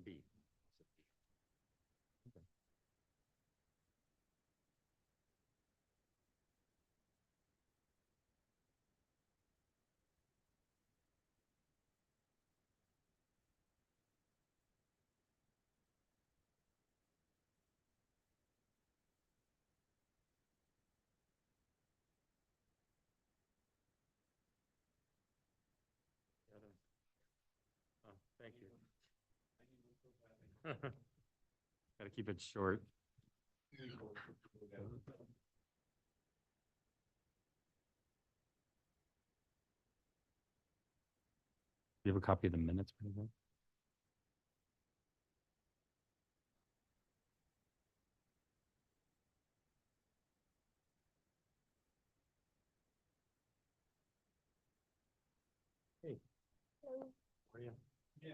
B. Okay. Oh, thank you. Gotta keep it short. You have a copy of the minutes, maybe? Hey. How are you? Yeah.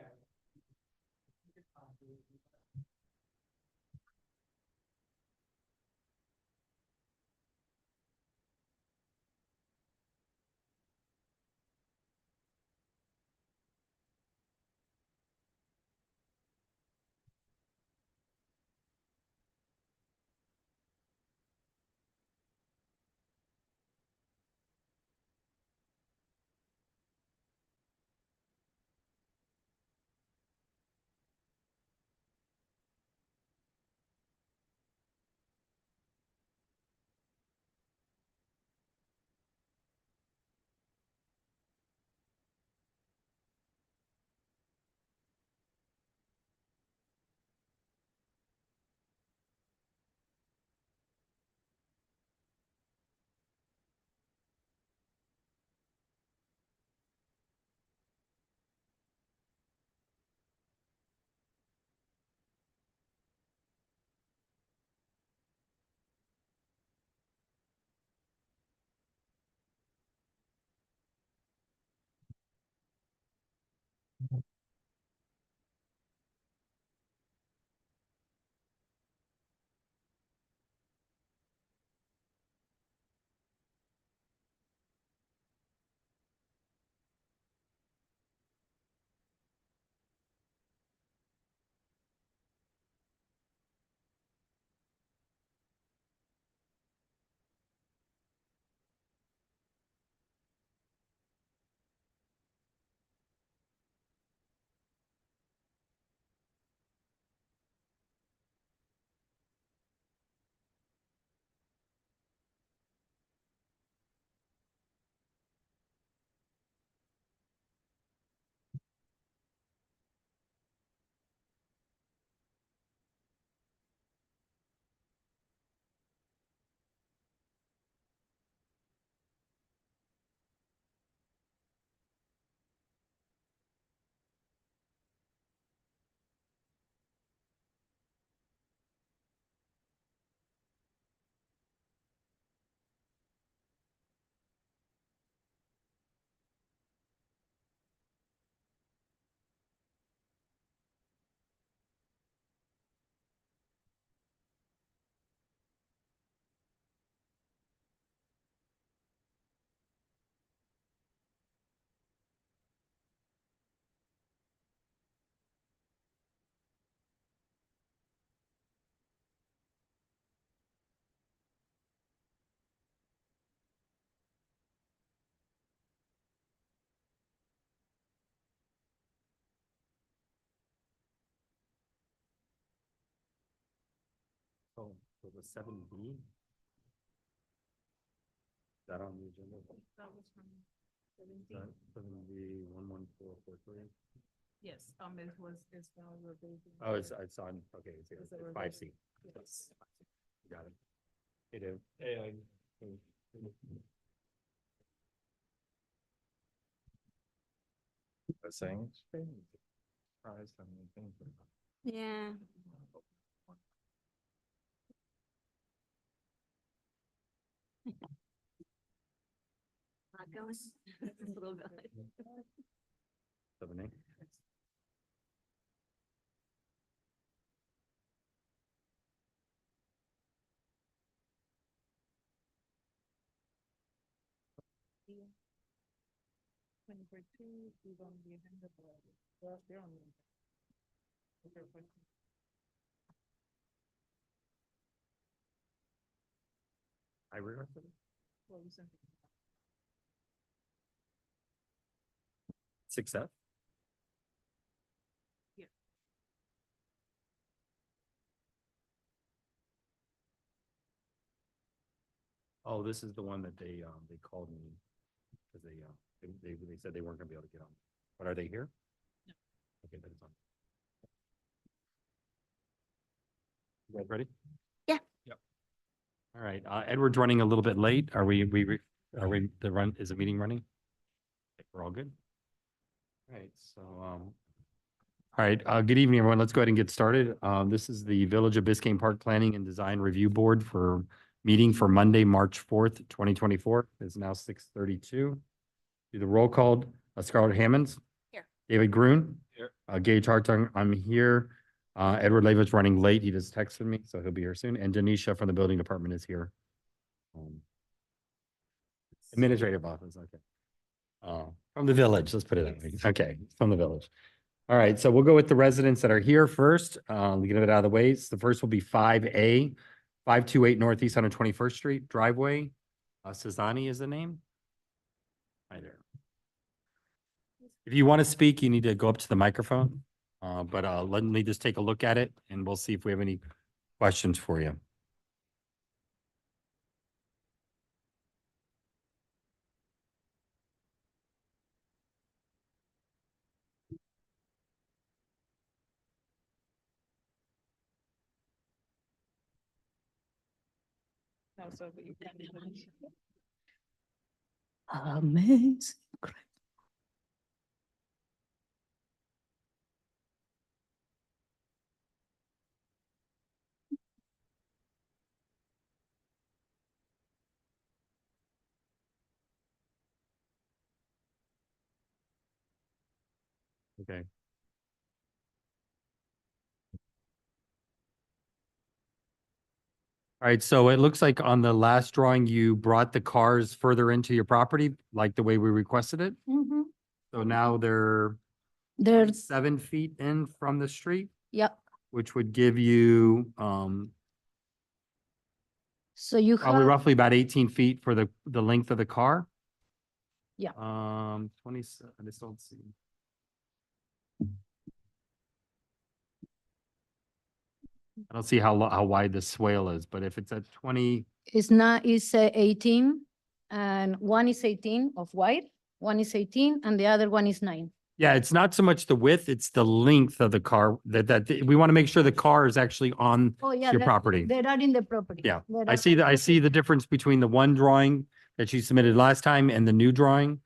Oh, so the 7B, is that on the agenda? That was from Is 17. that 7B 11443? Yes, it's now revision. Oh, it's on, okay, it's It's a here. 5C. Yes. Got it. Hey, Dave. Hey, I was saying, surprised on anything. Yeah. Goes. Little guy. 7A. Yeah. 2042, he's on the agenda, but they're on the agenda. I requested it. 6F? Yeah. Oh, this is the one that they called me because they said they weren't gonna be able to get on. But are they here? No. Okay, then it's on. You guys ready? Yeah. Yep. All right, Edward's running a little bit late. Are we, is the meeting running? Okay, we're all good? All right, so, all right, good evening, everyone. Let's go ahead and get started. This is the Village of Biscayne Park Planning and Design Review Board for meeting for Monday, March 4th, 2024. It's now 6:32. Do the roll call. Scarlett Hammonds. Here. David Gruen. Here. Gage Hartung, I'm here. Edward Leva's running late. He just texted me, so he'll be here soon. And Denisha from the building department is here. Administrative office, okay. From the village, let's put it that way. Okay, from the village. All right, so we'll go with the residents that are here first. We get it out of the way. So the first will be 5A, 528 Northeast 121st Street driveway. Cezanne is the name. Hi there. If you want to speak, you need to go up to the microphone. But let me just take a look at it and we'll see if we have any questions for you. Amazing. Okay. All right, so it looks like on the last drawing, you brought the cars further into your property, like the way we requested it. Mm-hmm. So now they're There's, 7 feet in from the street, yeah, which would give you so you probably have, roughly about 18 feet for the length of the car. Yeah. 27, I just don't see. I don't see how wide the swale is, but if it's at 20, it's not, it's 18, and one is 18 of wide, one is 18, and the other one is 9. yeah, it's not so much the width, it's the length of the car that we want to make sure the car is actually on Oh, yeah. your that- property. They are in the property. Yeah, They I are see I see property. the difference between the one drawing that you submitted last time and the new drawing.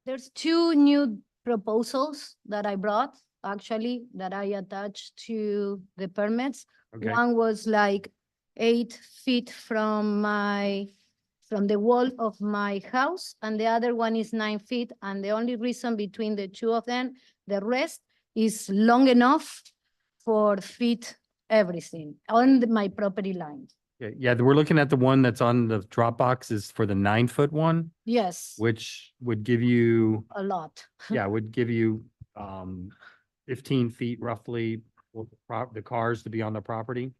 There's 2 new proposals that I brought, actually, that I attached to the permits. Okay, One was like 8 feet from the wall of my house, and the other one is 9 feet. And the only reason between the 2 of them, the rest is long enough for fit everything on my property line. okay, yeah, we're looking at the one that's on the Dropbox is for the 9-foot one, Yes, which would give you, a lot. yeah, would give you 15 feet roughly for the cars to be on the property.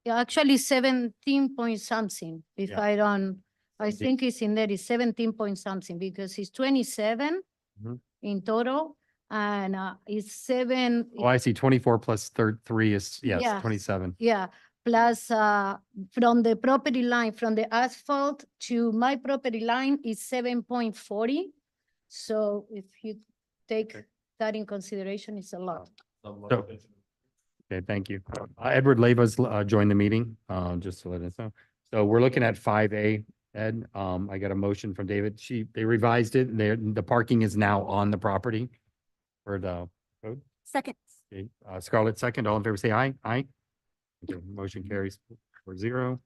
Yeah, actually 17 point something, if Yeah. I don't, I 17. think it's in there, it's 17 point something, because it's 27 Mhm. in total, and it's 7. Oh, I see, 24 plus 3 is, yes, Yeah. 27. Yeah, plus from the property line, from the asphalt to my property line is 7.40. So if you take Okay. that in consideration, it's a lot. Okay, thank you. Edward Leva's joined the meeting, just to let us know. So we're looking at 5A, Ed. I got a motion from David. They revised it. The parking is now on the property for the code. Second. Okay, Scarlett second. All in favor, say aye. Aye. Okay, motion carries 4-0.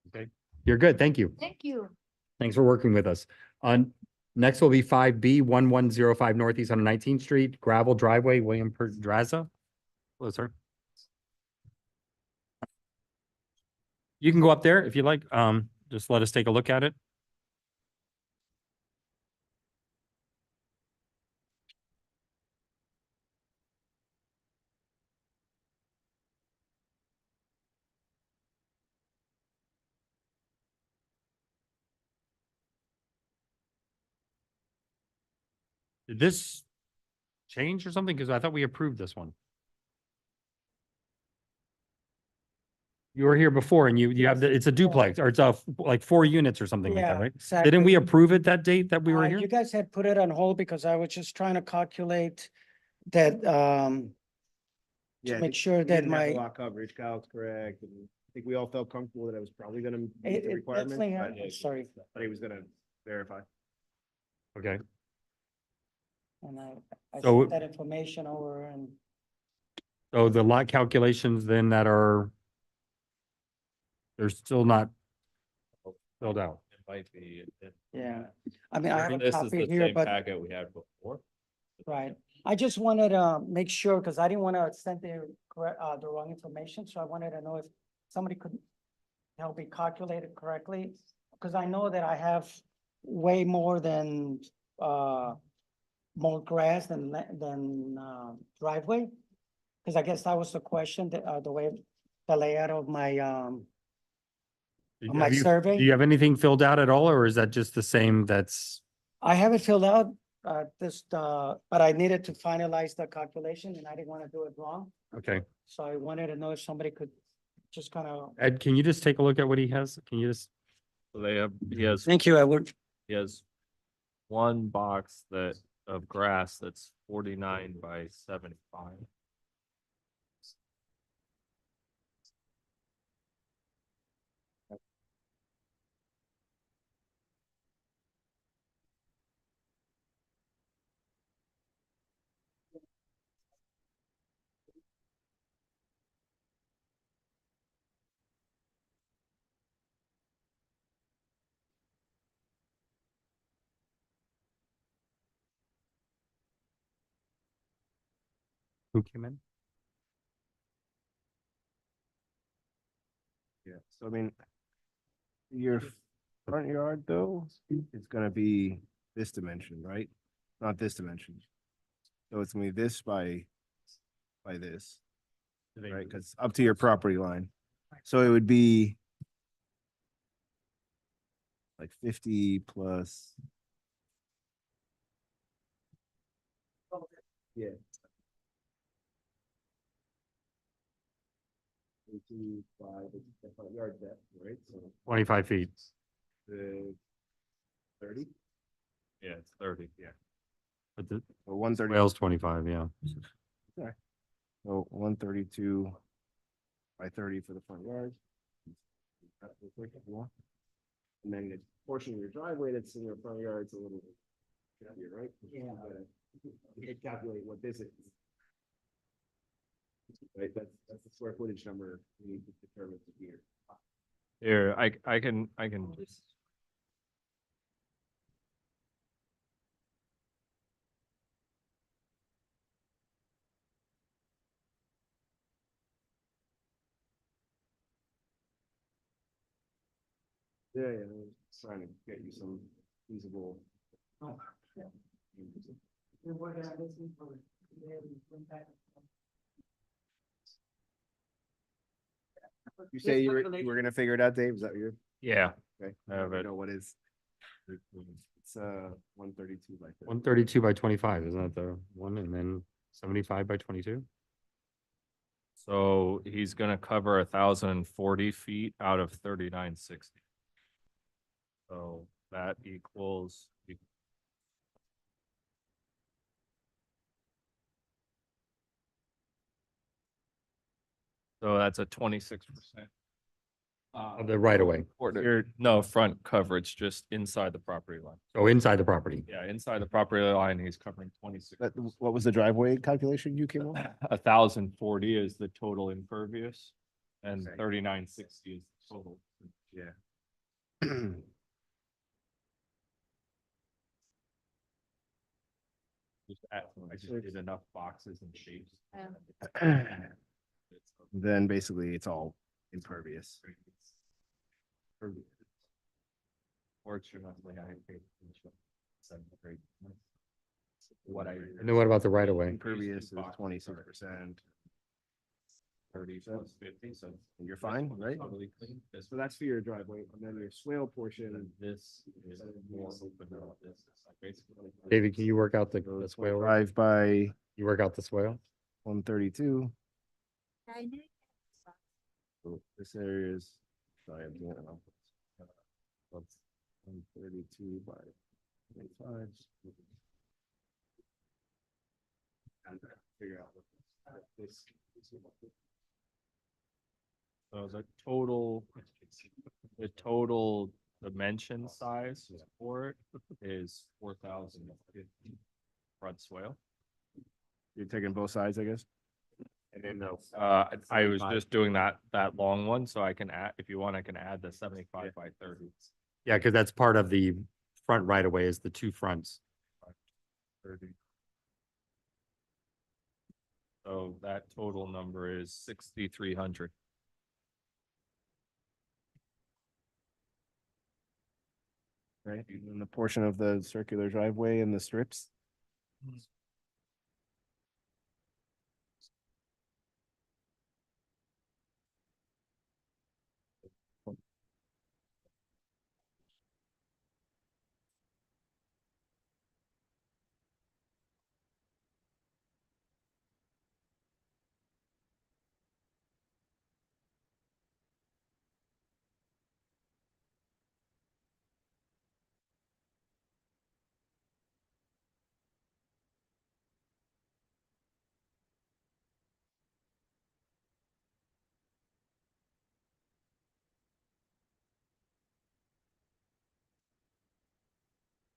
Okay, you're good. Thank you. Thank you. Thanks for working with us. Next will be 5B, 1105 Northeast 119th Street, gravel driveway, William Pedraza. Hello, sir. You can go up there if you like. Just let us take a look at it. Did this change or something? Because I thought we approved this one. You were here before and you have, it's a duplex or it's like 4 units or something like that, Yeah, right? exactly. Didn't we approve it that date that we were here? You guys had put it on hold because I was just trying to calculate that, Yeah, to I make think sure we that didn't have my, a lot coverage, Kyle's correct, and I think we all felt comfortable that I was probably gonna meet the it requirements. definitely, but- sorry. But he was gonna verify. Okay. And I So- sent that information over and So the lot calculations then that are, they're still not filled out. It might be. yeah, I mean, I have a This is copy the here, same but, packet we had before. right. I just wanted to make sure, because I didn't want to send the correct, the wrong information, so I wanted to know if somebody could help me calculate it correctly, because I know that I have way more than, more grass than driveway. Because I guess that was the question, the way, the layout of my, on my Have you- survey. Do you have anything filled out at all, or is that just the same that's, I have it filled out, but I needed to finalize the calculation and I didn't want to do it wrong. okay. So I wanted to know if somebody could just kind of. Ed, can you just take a look at what he has? Can you just, So they have, Thank you, Edward. he has one box that of grass that's 49 by 75. who came in? Yeah, so I mean, your front yard though, is gonna be this dimension, right? Not this dimension. So it's gonna be this by this, right? Cause up to your property line. So it would be like 50 plus. Yeah. 25 is the front yard depth, right? So 25 feet. the 30 Yeah, it's 30. Yeah. But the or 130. Wales 25, yeah. So 132 by 30 for the front yard. Cut real quick if you want. And then the portion of your driveway that's in your front yard is a little heavier, right? Yeah. You can calculate what this is. Right, that's the square footage number we need to determine here. Here, I can just. Yeah, I'm just trying to get you some feasible. You say you were gonna figure it out, Dave? Is that your? Yeah. Okay. I have I it. know what is. It's 132 by 30. 132 by 25, isn't that the one? And then 75 by 22? So he's gonna cover 1,040 feet out of 3960. So that equals. So that's a 26%. Of the right of way. No, front coverage, just inside the property line. So inside the property. Yeah, inside the property line, he's covering 26. What was the driveway calculation you came up? 1,040 is the total impervious and Okay. 3960 is the total. Yeah. I just did enough boxes and shapes. Then basically it's all impervious. Fortunately, I paid attention. 7th grade. What I. And then what about the right of way? Impervious is 26%. 30 plus 50, so. You're fine, right? Totally clean. This, So that's for your driveway, and then your swale portion. this is more open than this. It's like basically. David, can you work out the swale? 5 by You work out the swale? 132. So this area is, sorry, I'm doing it wrong. That's 132 by 25. And figure out what this. So the total dimension size for it is 4,050 front swale. You're taking both sides, I guess? And then I was just doing that long one, so I can add, if you want, I can add the 75 by 30. Yeah, because that's part of the front right away is the two fronts. 30. So that total number is 6,300. Right, and the portion of the circular driveway and the strips.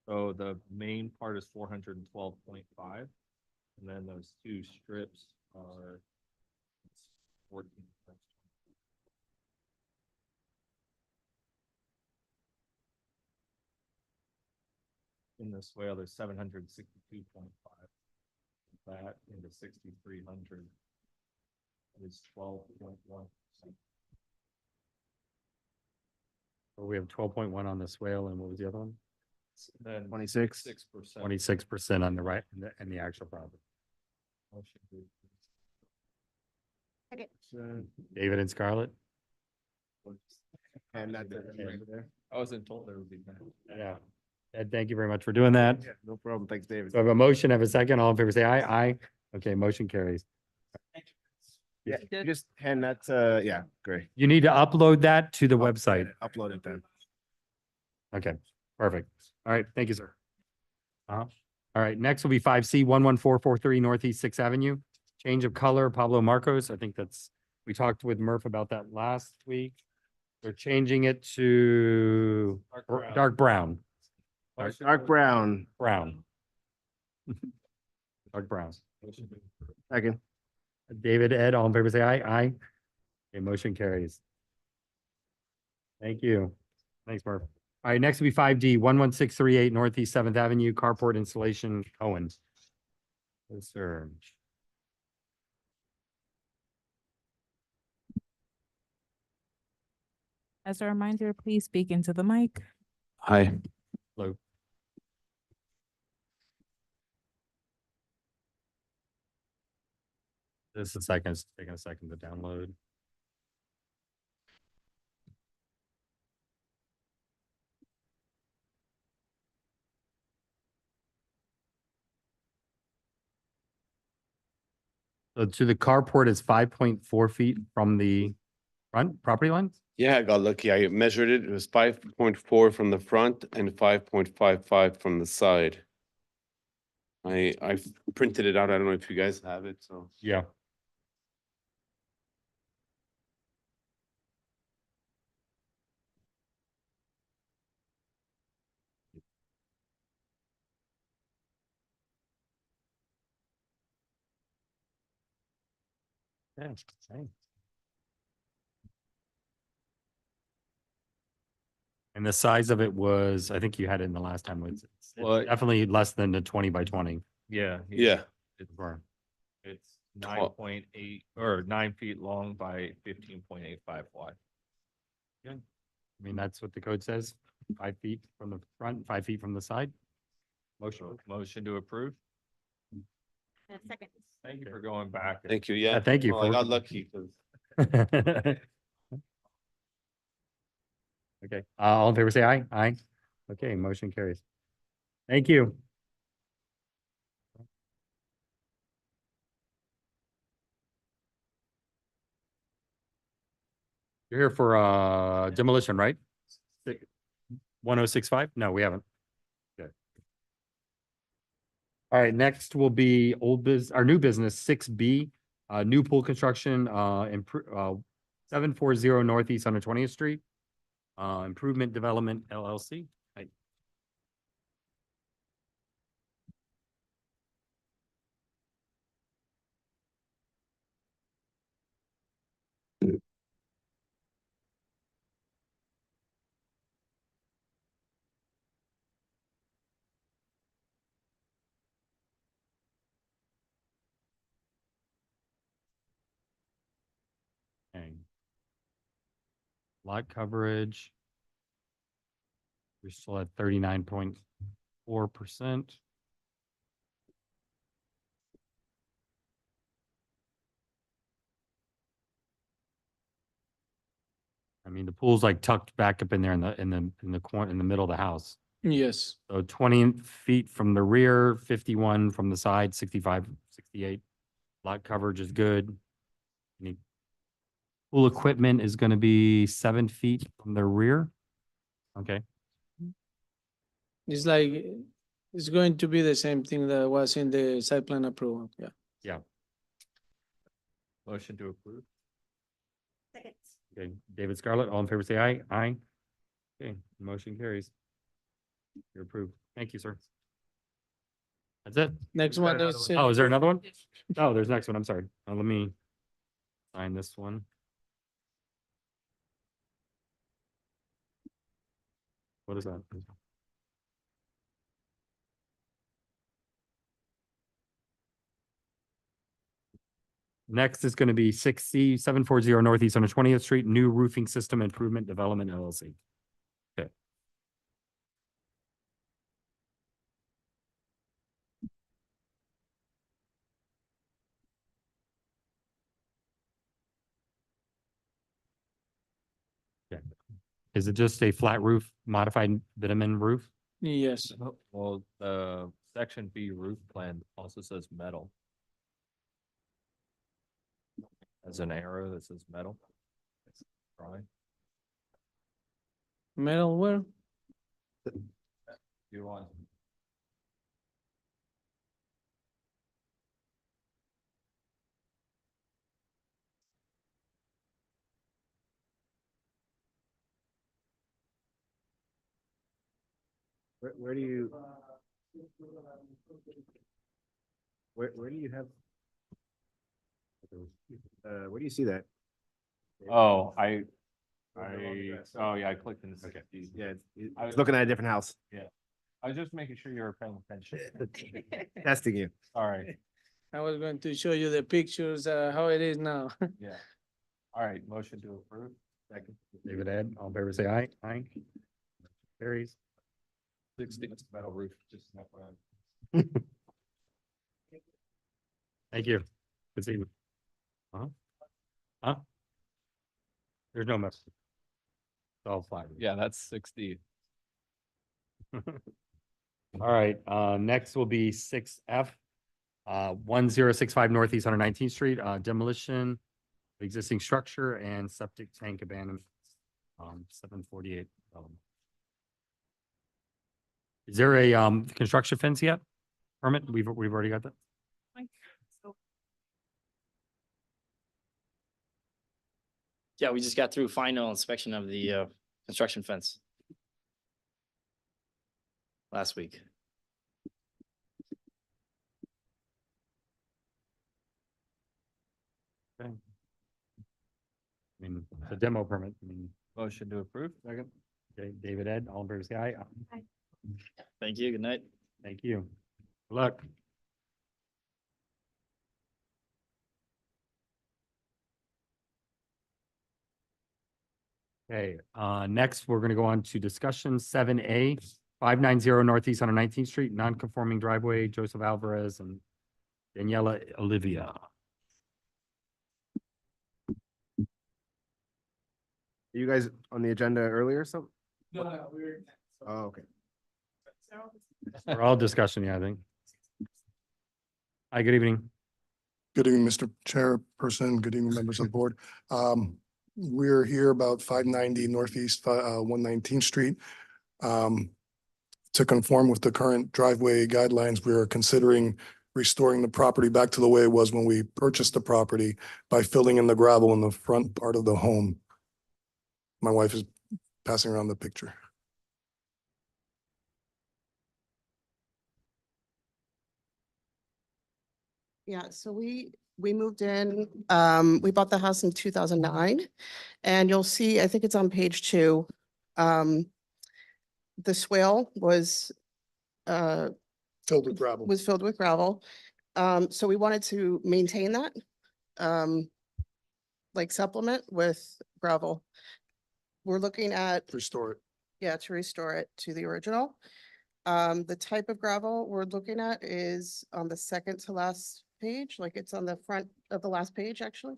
So the main part is 412.5, and then those two strips are 14. In the swale, there's 762.5. That into 6,300 is 12.1%. We have 12.1 on the swale, and what was the other one? Then 26. 6%. 26% on the right and the actual property. David and Scarlett? And that's it over there. I wasn't told there would be that. Yeah. Ed, thank you very much for doing that. Yeah, no problem. Thanks, David. So I have a motion, have a second. All in favor, say aye. Aye. Okay, motion carries. Yeah, you just hand that, yeah, great. You need to upload that to the website. Upload it then. Okay, perfect. All right, thank you, sir. All right, next will be 5C 11443 Northeast Sixth Avenue. Change of color, Pablo Marcos. I think that's, we talked with Murph about that last week. They're changing it to dark brown. Dark brown. Brown. Dark brown. Second. David, Ed, all in favor, say aye. Aye. Okay, motion carries. Thank you. Thanks, Murph. All right, next will be 5D 11638 Northeast Seventh Avenue, carport installation, Cohen. Yes, sir. As a reminder, please speak into the mic. Hi, Hello. This is a second, it's taking a second to download. So to the carport is 5.4 feet from the front property line? yeah, I got lucky. I measured it. It was 5.4 from the front and 5.55 from the side. I printed it out. I don't know if you guys have it, so. Yeah. Yeah, same. And the size of it was, I think you had it in the last time, was it's Well, definitely less than the 20 by 20. Yeah. Yeah, It's Or- it's 9.8 or 9 feet long by 15.85 wide. I mean, that's what the code says, 5 feet from the front, 5 feet from the side. Motion. Motion to approve. Second. Thank you for going back. thank you. Yeah. Thank you Well, I for- got lucky because Okay, all in favor, say aye. Aye. Okay, motion carries. Thank you. You're here for demolition, right? 1065? No, we haven't. Good. All right, next will be our new business, 6B, new pool construction, 740 Northeast 120th Street. Improvement Development LLC. Right. Okay. Lot coverage. We're still at 39.4%. I mean, the pool's like tucked back up in there in the corner, in the middle of the house. Yes, So 20 feet from the rear, 51 from the side, 65, 68. Lot coverage is good. Any pool equipment is going to be 7 feet from the rear. Okay, it's like, it's going to be the same thing that was in the site plan approval, yeah. Motion to approve. okay. David Scarlett, all in favor, say aye. Aye. Okay, motion carries. You're approved. Thank you, sir. That's it. Next one is. Oh, is there another one? Oh, there's next one. I'm sorry. Let me sign this one. What is that? Next is going to be 740 Northeast 120th Street, new roofing system improvement development LLC. Okay. Okay. Is it just a flat roof, modified bitumen roof? Yes, Well, the section B roof plan also says metal. As an arrow that says metal. Drawing. metal where? You want. Where do you? Where do you have? Where do you see that? Oh, oh yeah, I clicked in. Okay. Okay. Yeah, I was looking at a different house, I was just making sure you were paying attention. testing you. All right, I was going to show you the pictures, how it is now. yeah. All right, motion to approve. Second. David Ed, all in favor, say aye. Aye. Carries. 60 metal roof, just an FYI. Thank you. Good seeing you. Huh? There's no mess. It's all flat. Yeah, that's 60. All right, next will be 6F, 1065 Northeast 119th Street, demolition of existing structure and septic tank abandonment. 748. Is there a construction fence yet? Permit? We've already got that. Yeah, we just got through final inspection of the construction fence last week. Okay. I mean, the demo permit, I mean, Motion to approve. second. Okay, David Ed, all in favor, say aye. Aye. Thank you. Good night. Thank you. Good luck. Okay, next, we're gonna go on to discussion 7A, 590 Northeast 119th Street, non-conforming driveway, Joseph Alvarez and Daniela Olivia. you guys on the agenda earlier or something? No, we're. Oh, okay. We're all discussion, yeah, I think. Hi, good evening. Good evening, Mr. Chairperson. Good evening, members of the board. We're here about 590 Northeast 119th Street. To conform with the current driveway guidelines, we are considering restoring the property back to the way it was when we purchased the property by filling in the gravel in the front part of the home. My wife is passing around the picture. Yeah, so we moved in, we bought the house in 2009. And you'll see, I think it's on page 2. The swale was Filled with gravel. filled with gravel. So we wanted to maintain that, like supplement with gravel. We're looking at, Restore it. yeah, to restore it to the original. The type of gravel we're looking at is on the second to last page, like it's on the front of the last page, actually.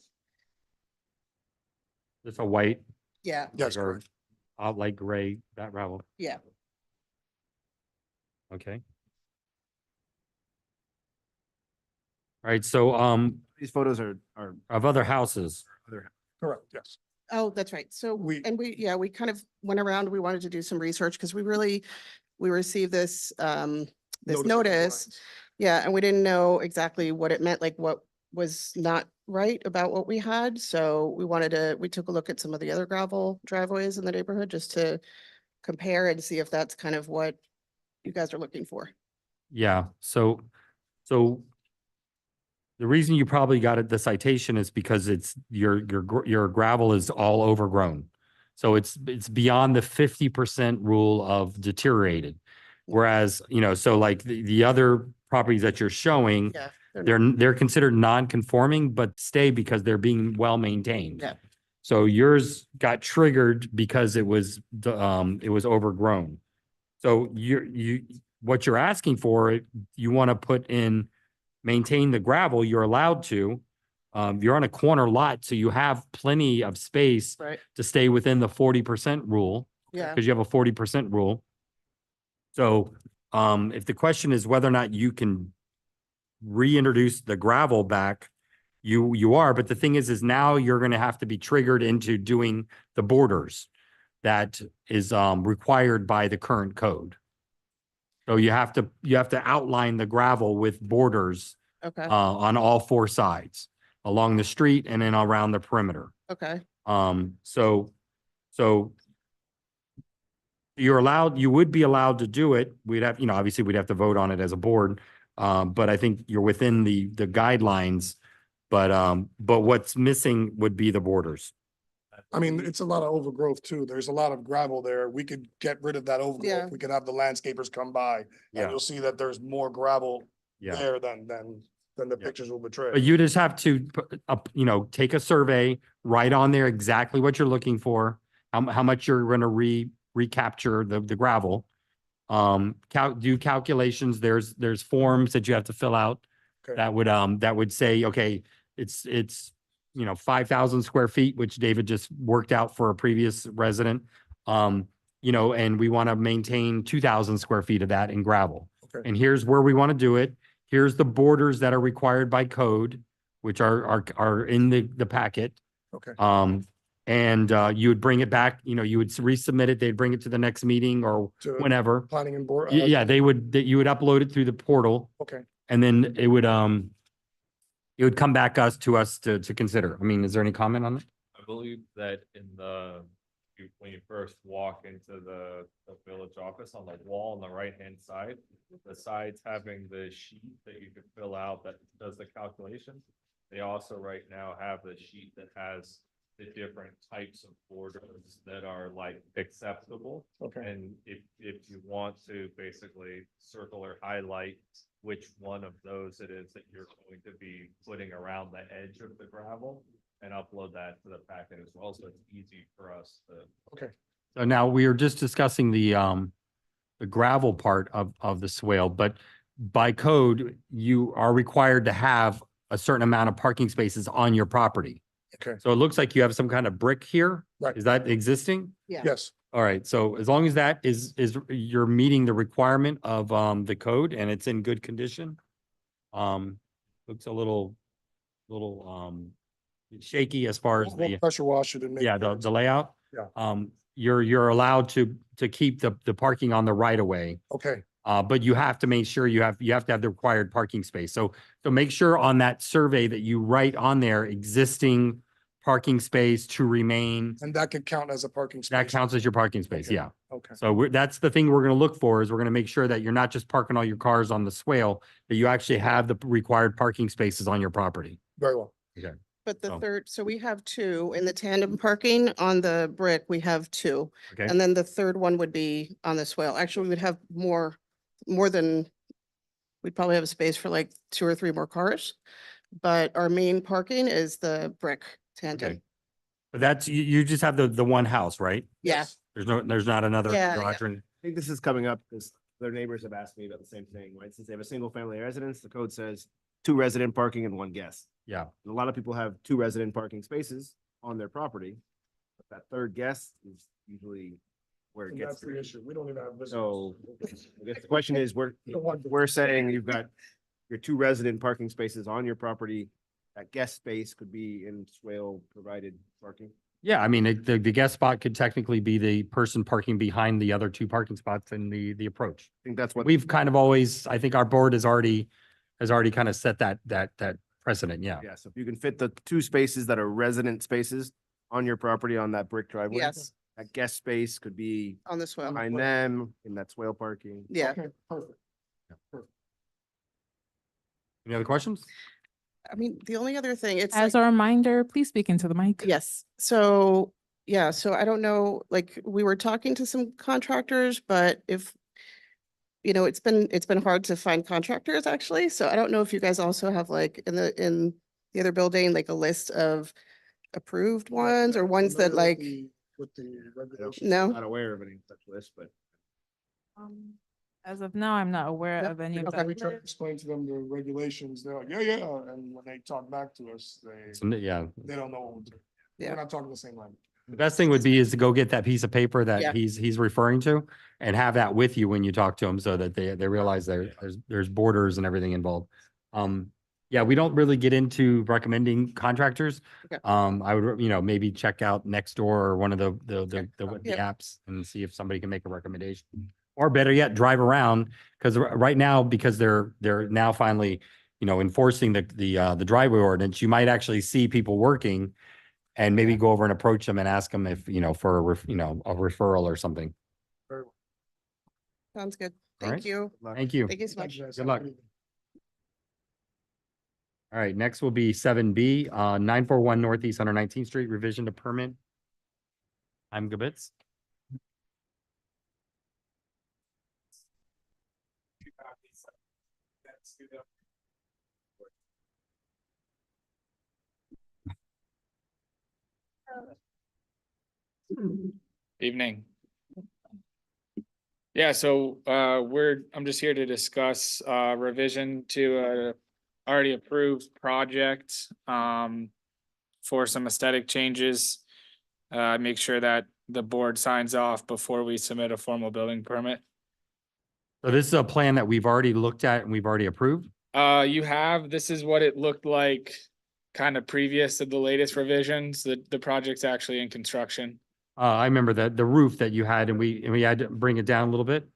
Just a white, Yeah, Yes, or correct. light gray, that gravel, yeah. okay. All right, so, These photos are of other houses, other. Correct, yes. Oh, that's right. So, We- and we, yeah, we kind of went around, we wanted to do some research because we received this Notice of notice. compliance. Yeah, and we didn't know exactly what it meant, like what was not right about what we had. So we took a look at some of the other gravel driveways in the neighborhood just to compare and see if that's kind of what you guys are looking for. yeah, so the reason you probably got the citation is because it's, your gravel is all overgrown. So it's beyond the 50% rule of deteriorated. Whereas, so like the other properties that you're showing, Yeah. they're they're considered non-conforming, but stay because they're being well maintained. Yeah. So yours got triggered because it was overgrown. So what you're asking for, you want to put in, maintain the gravel, you're allowed to. You're on a corner lot, so you have plenty of space Right, to stay within the 40% rule, yeah, because you have a 40% rule. So, if the question is whether or not you can reintroduce the gravel back, you are, but the thing is now you're gonna have to be triggered into doing the borders that is, required by the current code. So you have to outline the gravel with borders, okay, on all 4 sides, along the street and then around the perimeter. okay, So you would be allowed to do it. We'd have, obviously we'd have to vote on it as a board. But I think you're within the guidelines. But what's missing would be the borders. I mean, it's a lot of overgrowth too. There's a lot of gravel there. We could get rid of that Yeah. overgrowth. We could have the landscapers come by. Yeah. And you'll see that there's more gravel Yeah. there than the Yeah. pictures will betray. But you just have to, take a survey, write on there exactly what you're looking for, how much you're gonna recapture the gravel. Do calculations. There's forms that you have to fill out Okay. that would say, okay, it's 5,000 square feet, which David just worked out for a previous resident. And we want to maintain 2,000 square feet of that in gravel. Okay. And here's where we want to do it. Here's the borders that are required by code, which are in the packet. Okay. And you would bring it back, you would resubmit it, they'd bring it to the next meeting or To whenever. Planning and board. Yeah, you would upload it through the portal Okay. and then it would come back to us to consider. I mean, is there any comment on it? I believe that when you first walk into the village office, on the wall on the right-hand side, besides having the sheet that you could fill out that does the calculations, they also right now have the sheet that has the different types of borders that are like acceptable. Okay. And if you want to basically circle or highlight which one of those it is that you're going to be putting around the edge of the gravel and upload that to the packet as well, so it's easy for us to. Okay. So now we are just discussing the gravel part of the swale, but by code, you are required to have a certain amount of parking spaces on your property. Okay. So it looks like you have some kind of brick here. Right. Is that existing? Yeah. Yes, All right, so as long as that is you're meeting the requirement of the code and it's in good condition. Looks a little shaky as far as we'll the, pressure wash it and make. yeah, the layout. Yeah. You're allowed to keep the parking on the right of way. Okay, But you have to make sure you have to have the required parking space. So make sure on that survey that you write on there existing parking space to remain. and that could count as a parking space. That counts as your parking space, Okay. yeah. Okay, So that's the thing we're gonna look for is we're gonna make sure that you're not just parking all your cars on the swale, that you actually have the required parking spaces on your property. very well. But the Oh. third, so we have two in the tandem parking on the brick, we have two. Okay, And then the third one would be on the swale. Actually, we would have more than, we'd probably have a space for like 2 or 3 more cars. But our main parking is the brick tandem. okay. But that's, you just have the one house, right? Yeah, There's not another Yeah, garage or anything? I think this is coming up because their neighbors have asked me about the same thing, right? Since they have a single family residence, the code says 2 resident parking and 1 guest. Yeah, And a lot of people have 2 resident parking spaces on their property. But that third guest is usually where it And gets. that's the issue. We don't even have. So visitors. I guess the question is, we're saying you've got your 2 resident parking spaces on your property. That guest space could be in swale provided parking. yeah, I mean, the guest spot could technically be the person parking behind the other 2 parking spots in the approach. I think that's what. We've kind of always, I think our board has already kind of set that precedent, yeah. Yeah, so if you can fit the 2 spaces that are resident spaces on your property on that brick driveway. yes, That guest space could be on the swale. behind them in that swale parking. Yeah. Okay, perfect. Any other questions? I mean, the only other thing, it's As like, a reminder, please speak into the mic. yes, so, yeah, so I don't know, like, we were talking to some contractors, but if, it's been hard to find contractors actually, so I don't know if you guys also have like in the other building, like a list of approved ones or ones that like, With the regulations. no? Not aware of any such list, but As of now, I'm not aware Yeah, of any of Because that. we try to explain to them the regulations, they're like, yeah, and when they talk back to us, Yeah, they don't know what we're doing. Yeah. We're not talking the same language. the best thing would be is to go get that piece of paper Yeah. that he's referring to and have that with you when you talk to them so that they realize there's borders and everything involved. Yeah, we don't really get into recommending contractors. Okay. I would, maybe check out Nextdoor or one of the Yep. apps and see if somebody can make a recommendation. Or better yet, drive around, because right now, because they're now finally, enforcing the driveway ordinance, you might actually see people working and maybe go over and approach them and ask them if, for a referral or something. Sounds good. All right. Thank you. Thank you. Thank you so much. Good luck. All right, next will be 7B, 941 Northeast 119th Street, revision to permit. I'm Gabitz. Evening. Yeah, so I'm just here to discuss revision to a already approved project for some aesthetic changes. Make sure that the board signs off before we submit a formal building permit. So this is a plan that we've already looked at and we've already approved. This is what it looked like kind of previous to the latest revisions. The project's actually in construction. I remember that the roof that you had and we had to bring it down a little bit.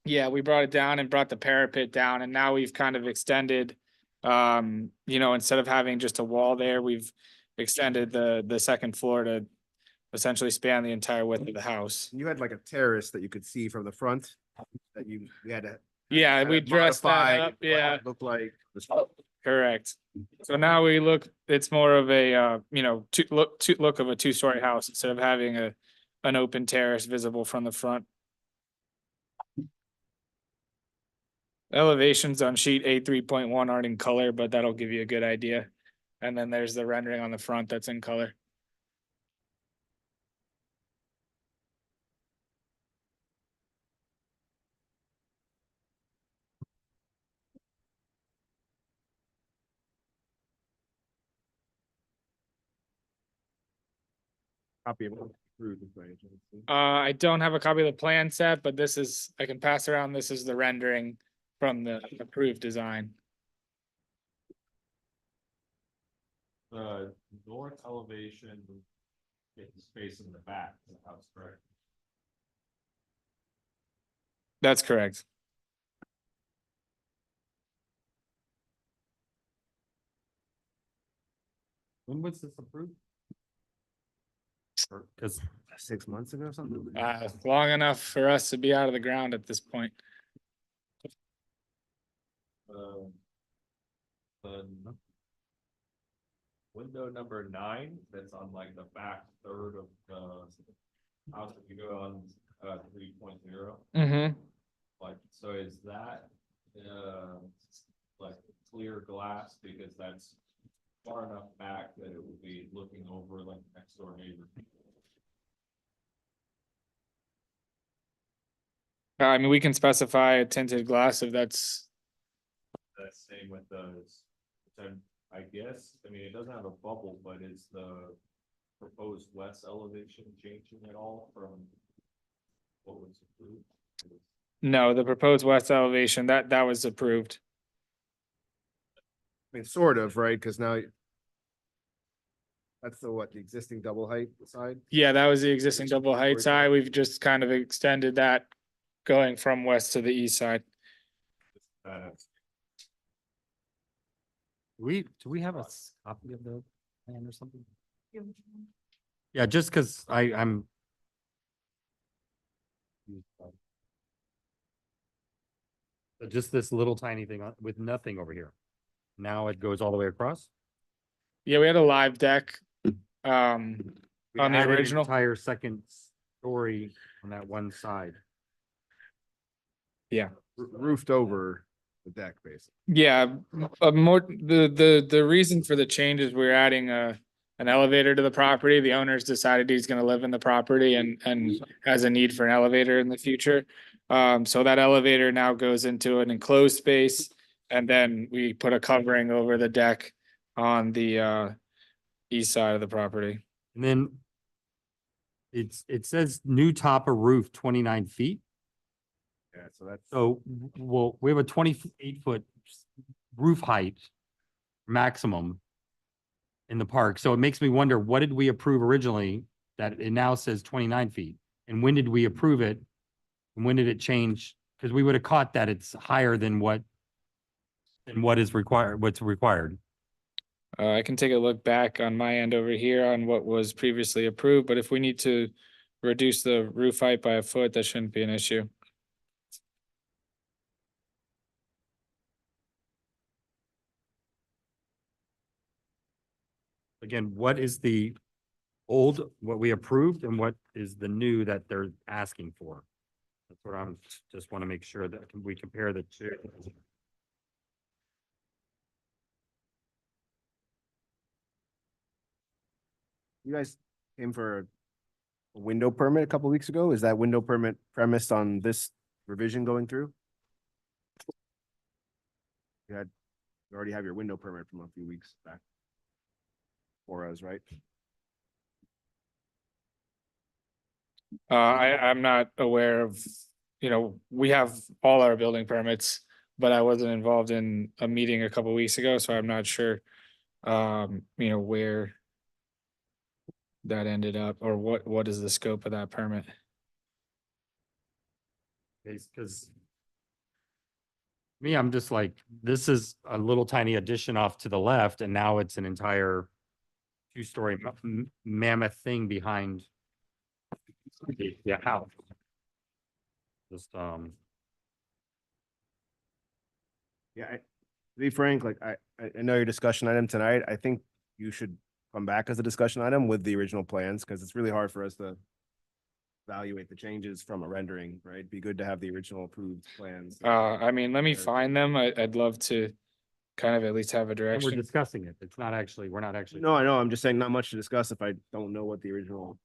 Yeah, we brought it down and brought the parapet down, and now we've kind of extended, instead of having just a wall there, we've extended the second floor to essentially span the entire width of the house. you had like a terrace that you could see from the front that you had to. Yeah, we dressed that up, modify what yeah, it Looked like. correct. So now it's more of a, look of a 2-story house instead of having an open terrace visible from the front. Elevations on sheet A3.1 aren't in color, but that'll give you a good idea. And then there's the rendering on the front that's in color. copy of approved information. I don't have a copy of the plan set, but this is, I can pass around, this is the rendering from the approved design. The north elevation is facing the back of the house, correct? That's correct. When was this approved? Because 6 months ago or something? Long enough for us to be out of the ground at this point. The window number 9, that's on like the back third of the house, if you go on 3.0. Mm-hmm. Like, so is that like clear glass, because that's far enough back that it would be looking over like next door neighbor? I mean, we can specify a tinted glass if that's, The same with those, which I guess, I mean, it doesn't have a bubble, but is the proposed west elevation changing at all from what was approved? no, the proposed west elevation, that was approved. I mean, sort of, right? Because now that's the existing double height side? Yeah, that was the existing double height side. We've just kind of extended that going from west to the east side. Uh, do we have a copy of the plan or something? Yeah, just because I'm. Just this little tiny thing with nothing over here. Now it goes all the way across? Yeah, we had a live deck. We On the added an original? entire second story on that one side. Roofed over the deck, basically. Yeah, more, the reason for the change is we're adding an elevator to the property. The owner's decided he's gonna live in the property and has a need for an elevator in the future. So that elevator now goes into an enclosed space, and then we put a covering over the deck on the east side of the property. And then it says new top of roof 29 feet. Yeah, so that's. So, well, we have a 28-foot roof height maximum in the park. So it makes me wonder, what did we approve originally that it now says 29 feet? And when did we approve it? And when did it change? Because we would have caught that it's higher than what is required, what's required. I can take a look back on my end over here on what was previously approved, but if we need to reduce the roof height by a foot, that shouldn't be an issue. Again, what is the old, what we approved, and what is the new that they're asking for? That's what I'm, just want to make sure that we compare the two. You guys came for a window permit a couple weeks ago. Is that window permit premised on this revision going through? You already have your window permit from a few weeks back. For us, right? I'm not aware of, we have all our building permits, but I wasn't involved in a meeting a couple weeks ago, so I'm not sure, where that ended up, or what is the scope of that permit? Because me, I'm just like, this is a little tiny addition off to the left, and now it's an entire two-story mammoth thing behind the house. Just, Yeah, to be frank, like I know your discussion item tonight. I think you should come back as a discussion item with the original plans, because it's really hard for us to evaluate the changes from a rendering, right? It'd be good to have the original approved plans. I mean, let me Sure. find them. I'd love to kind of at least have a and we're direction. discussing it. It's not actually, we're not actually. No, I know. I'm just saying not much to discuss if I don't know what the original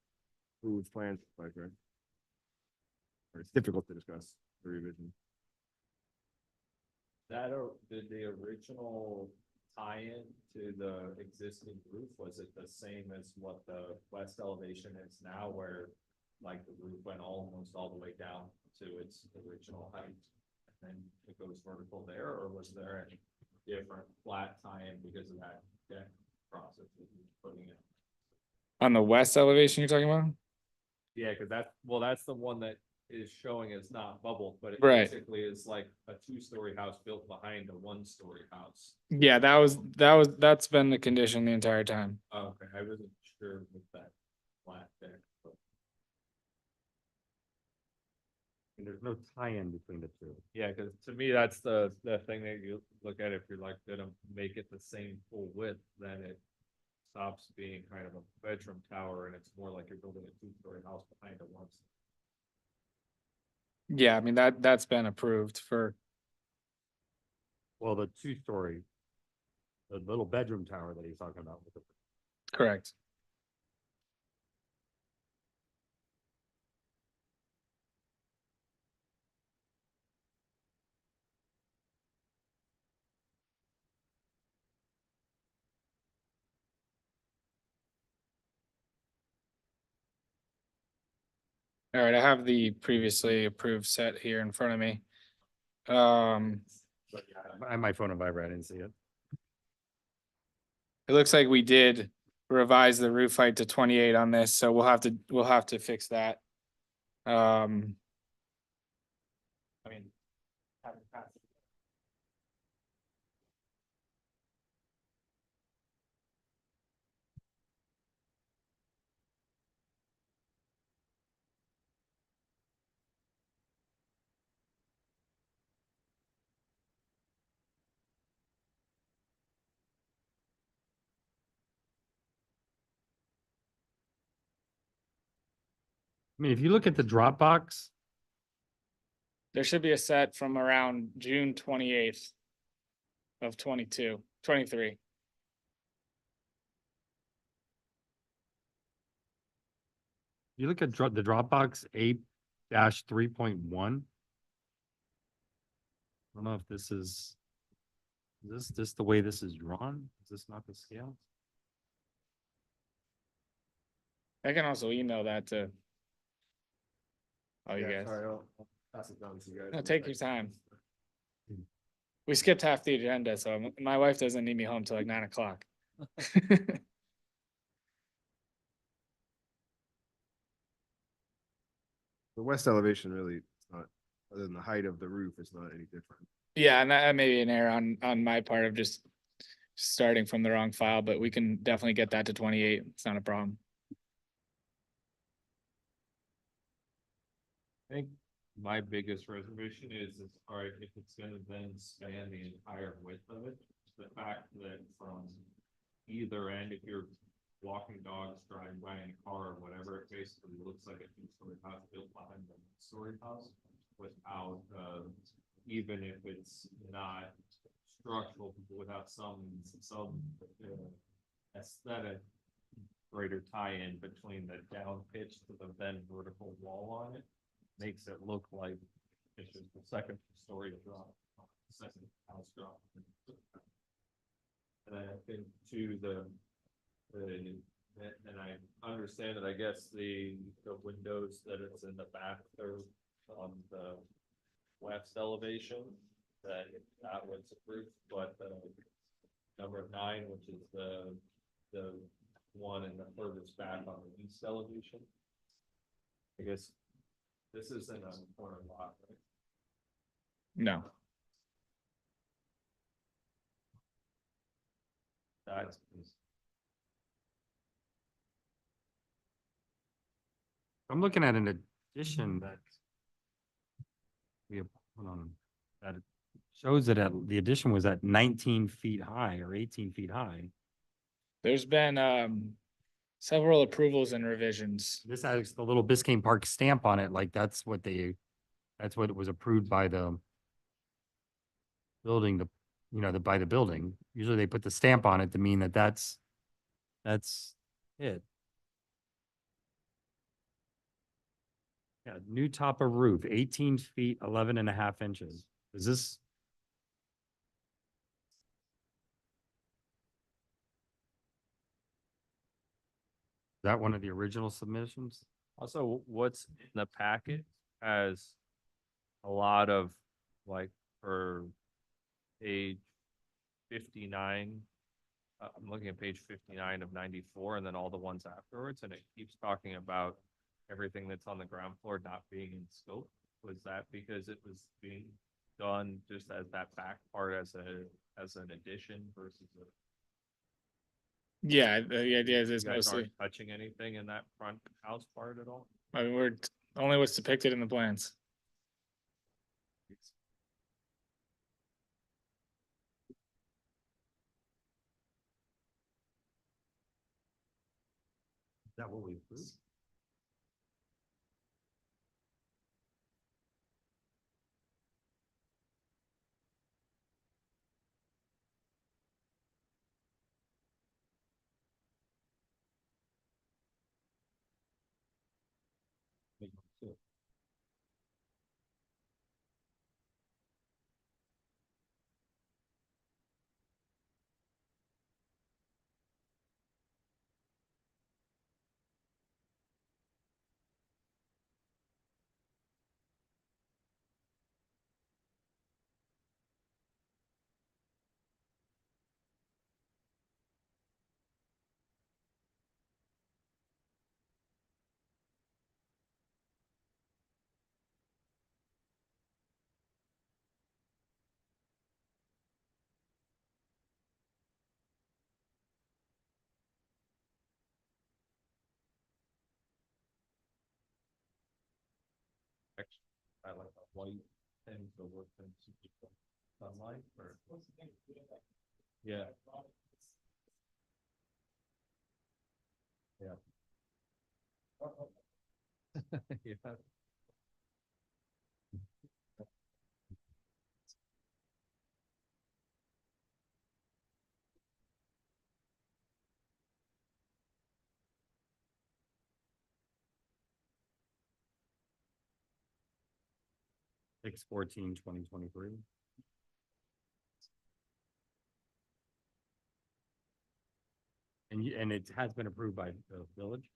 approved plans look like, right? Or it's difficult to discuss the revision. That or did the original tie-in to the existing roof, was it the same as what the west elevation is now, where like the roof went almost all the way down to its original height? And then it goes vertical there, or was there a different flat tie-in because of that deck process that you're putting in? On the west elevation you're talking about? Yeah, because that's the one that is showing it's not bubbled, but it Right. basically is like a two-story house built behind a one-story house. Yeah, that's been the condition the entire time. Okay, I wasn't sure with that flat deck, but And there's no tie-in between the two. yeah, because to me, that's the thing that you look at, if you're like gonna make it the same full width, then it stops being kind of a bedroom tower and it's more like you're building a two-story house behind a one. Yeah, I mean, that's been approved for, Well, the two-story, the little bedroom tower that he's talking about with the correct. All right, I have the previously approved set here in front of me. But yeah, I have my phone on vibrate, I didn't see it. It looks like we did revise the roof height to 28 on this, so we'll have to fix that. I mean. I mean, if you look at the Dropbox, There should be a set from around June 28th of 23. you look at the Dropbox 8-3.1. I don't know if this is this the way this is drawn? Is this not the scale? I can also email that to all you Yeah, guys. sorry, I'll pass it down to you guys. No, take your time. We skipped half the agenda, so my wife doesn't need me home till like 9 o'clock. The west elevation really, it's not, other than the height of the roof, it's not any different. Yeah, and that may be an error on my part of just starting from the wrong file, but we can definitely get that to 28. It's not a problem. I think my biggest reservation is, all right, if it's gonna then span the entire width of it, the fact that from either end, if you're walking dogs, driving by in a car or whatever, it basically looks like a two-story house built behind a one-story house without, even if it's not structural, without some aesthetic greater tie-in between the down pitch to the then vertical wall on it. Makes it look like it's just the second story drop, second house drop. And I think to and I understand that, I guess the windows that it's in the back there on the west elevation, that was approved, but number 9, which is the one in the furthest back on the east elevation. I guess this isn't a corner lot, right? No. That's. I'm looking at an addition that we have, hold on, that it shows that the addition was at 19 feet high or 18 feet high. There's been several approvals and revisions. This has the little Biscayne Park stamp on it, like that's what was approved by the building, by the building. Usually they put the stamp on it to mean that that's it. Yeah, new top of roof, 18 feet, 11.5 inches. Is this? that one of the original submissions? Also, what's in the packet has a lot of, like, for page 59. I'm looking at page 59 of 94 and then all the ones afterwards, and it keeps talking about everything that's on the ground floor not being in scope. Was that because it was being done just as that back part as an addition versus a? Yeah, the idea is You it's guys mostly, aren't touching anything in that front house part at all? I mean, only what's depicted in the plans. Is that what we approved? I like a white thing to work in sunlight or? Yeah. Yeah. Yeah. 6/14/2023. And it has been approved by the village?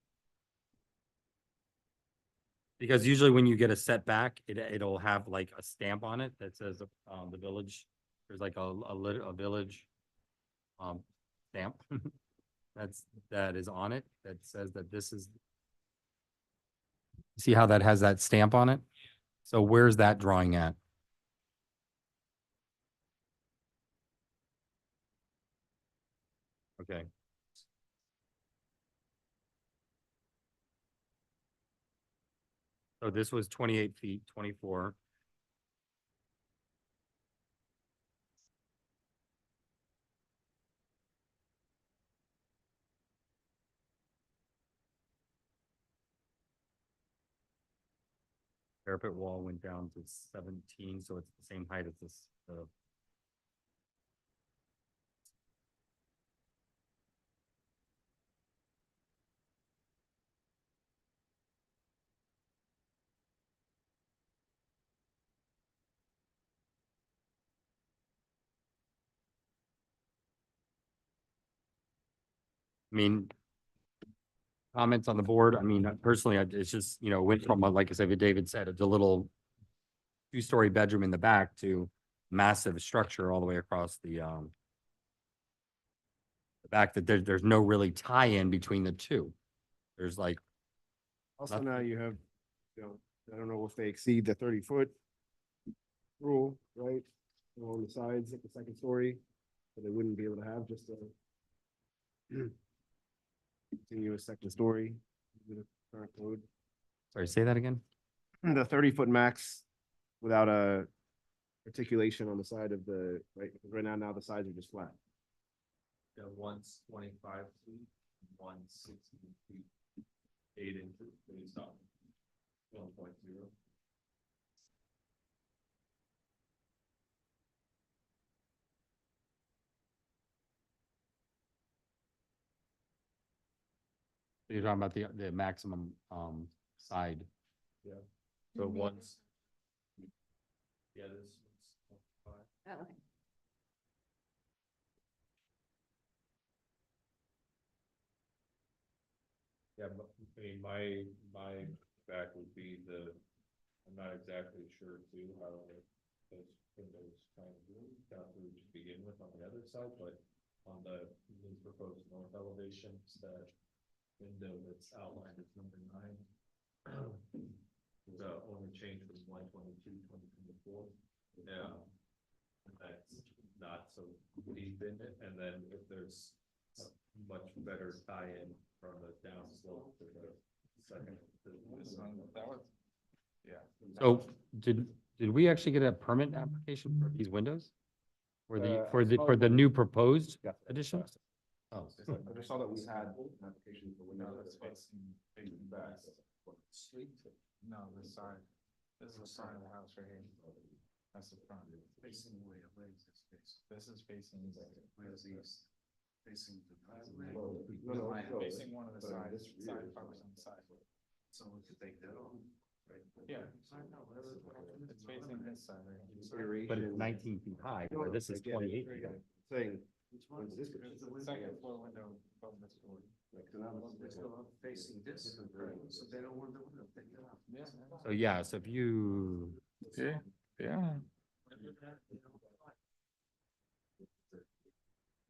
Because usually when you get a setback, it'll have like a stamp on it that says, the village, there's like a village, stamp. That is on it, that says that this is. See how that has that stamp on it? So where's that drawing at? Okay. So this was 28 feet, 24. Parapet wall went down to 17, so it's the same height as this, I mean, comments on the board. I mean, personally, it's just, went from, like I said, what David said, it's a little two-story bedroom in the back to massive structure all the way across the back, that there's no really tie-in between the two. There's like, Also Nothing. now you have, I don't know if they exceed the 30-foot rule, right? On the sides of the second story, so they wouldn't be able to have just a continuous second story with the current code. sorry, say that again? The 30-foot max without a articulation on the side of the, because right now the sides are just flat. Yeah, one's 25 feet, one's 16 feet, 8 inches based on 1.0. You're talking about the maximum side. Yeah. So one's. Yeah, this one's 25. Yeah, I mean, my back would be I'm not exactly sure too, how those windows kind of got through to begin with on the other side, but on the proposed north elevation, it's that window that's outlined as number 9. The only change from 1/22/2024. Yeah. That's not so deep in it, and then if there's a much better tie-in from the downslope to the second. That was. Yeah. So did we actually get a permit application for these windows? For the new proposed addition? Oh, I just saw that we had an application for windows. Facing back. No, this side. This is the side of the house right here. That's the front. Facing away, this is facing east. Facing the. Facing one of the sides, side covers on the side. So we could take that on. Yeah. It's facing this side right here. but it's 19 feet high, where this is 28 feet high. Saying. Second floor window above this door. Facing this, so they don't want the window, take it off. Yeah. So yeah, so if you, Yeah.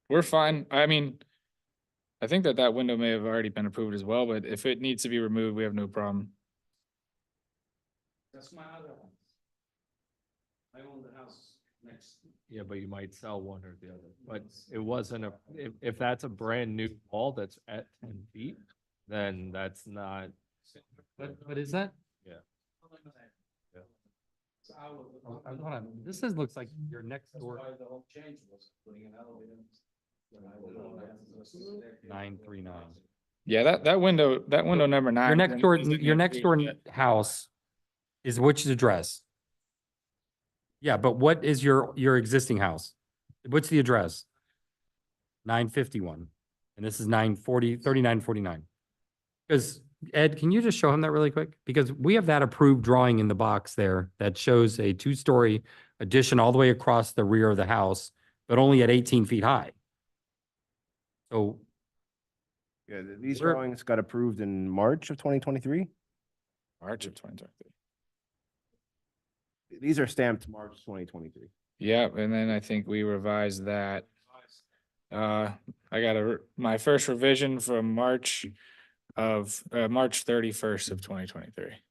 We're fine. I mean, I think that window may have already been approved as well, but if it needs to be removed, we have no problem. That's my other house. I own the house next. Yeah, but you might sell one or the other, but it wasn't if that's a brand new wall that's at 10 feet, then that's not. but is that? Yeah. Hold on, this looks like your next door. The whole change was putting an elevator. 939. Yeah, that window number 9. Your next door house is which address? Yeah, but what is your existing house? What's the address? 951, and this is 3949. Because Ed, can you just show him that really quick? Because we have that approved drawing in the box there that shows a 2-story addition all the way across the rear of the house, but only at 18 feet high. So Yeah, these We're- drawings got approved in March of 2023. March of 2023. These are stamped March 2023. Yeah, and then I think we revised that. I got my first revision from March 31st of 2023.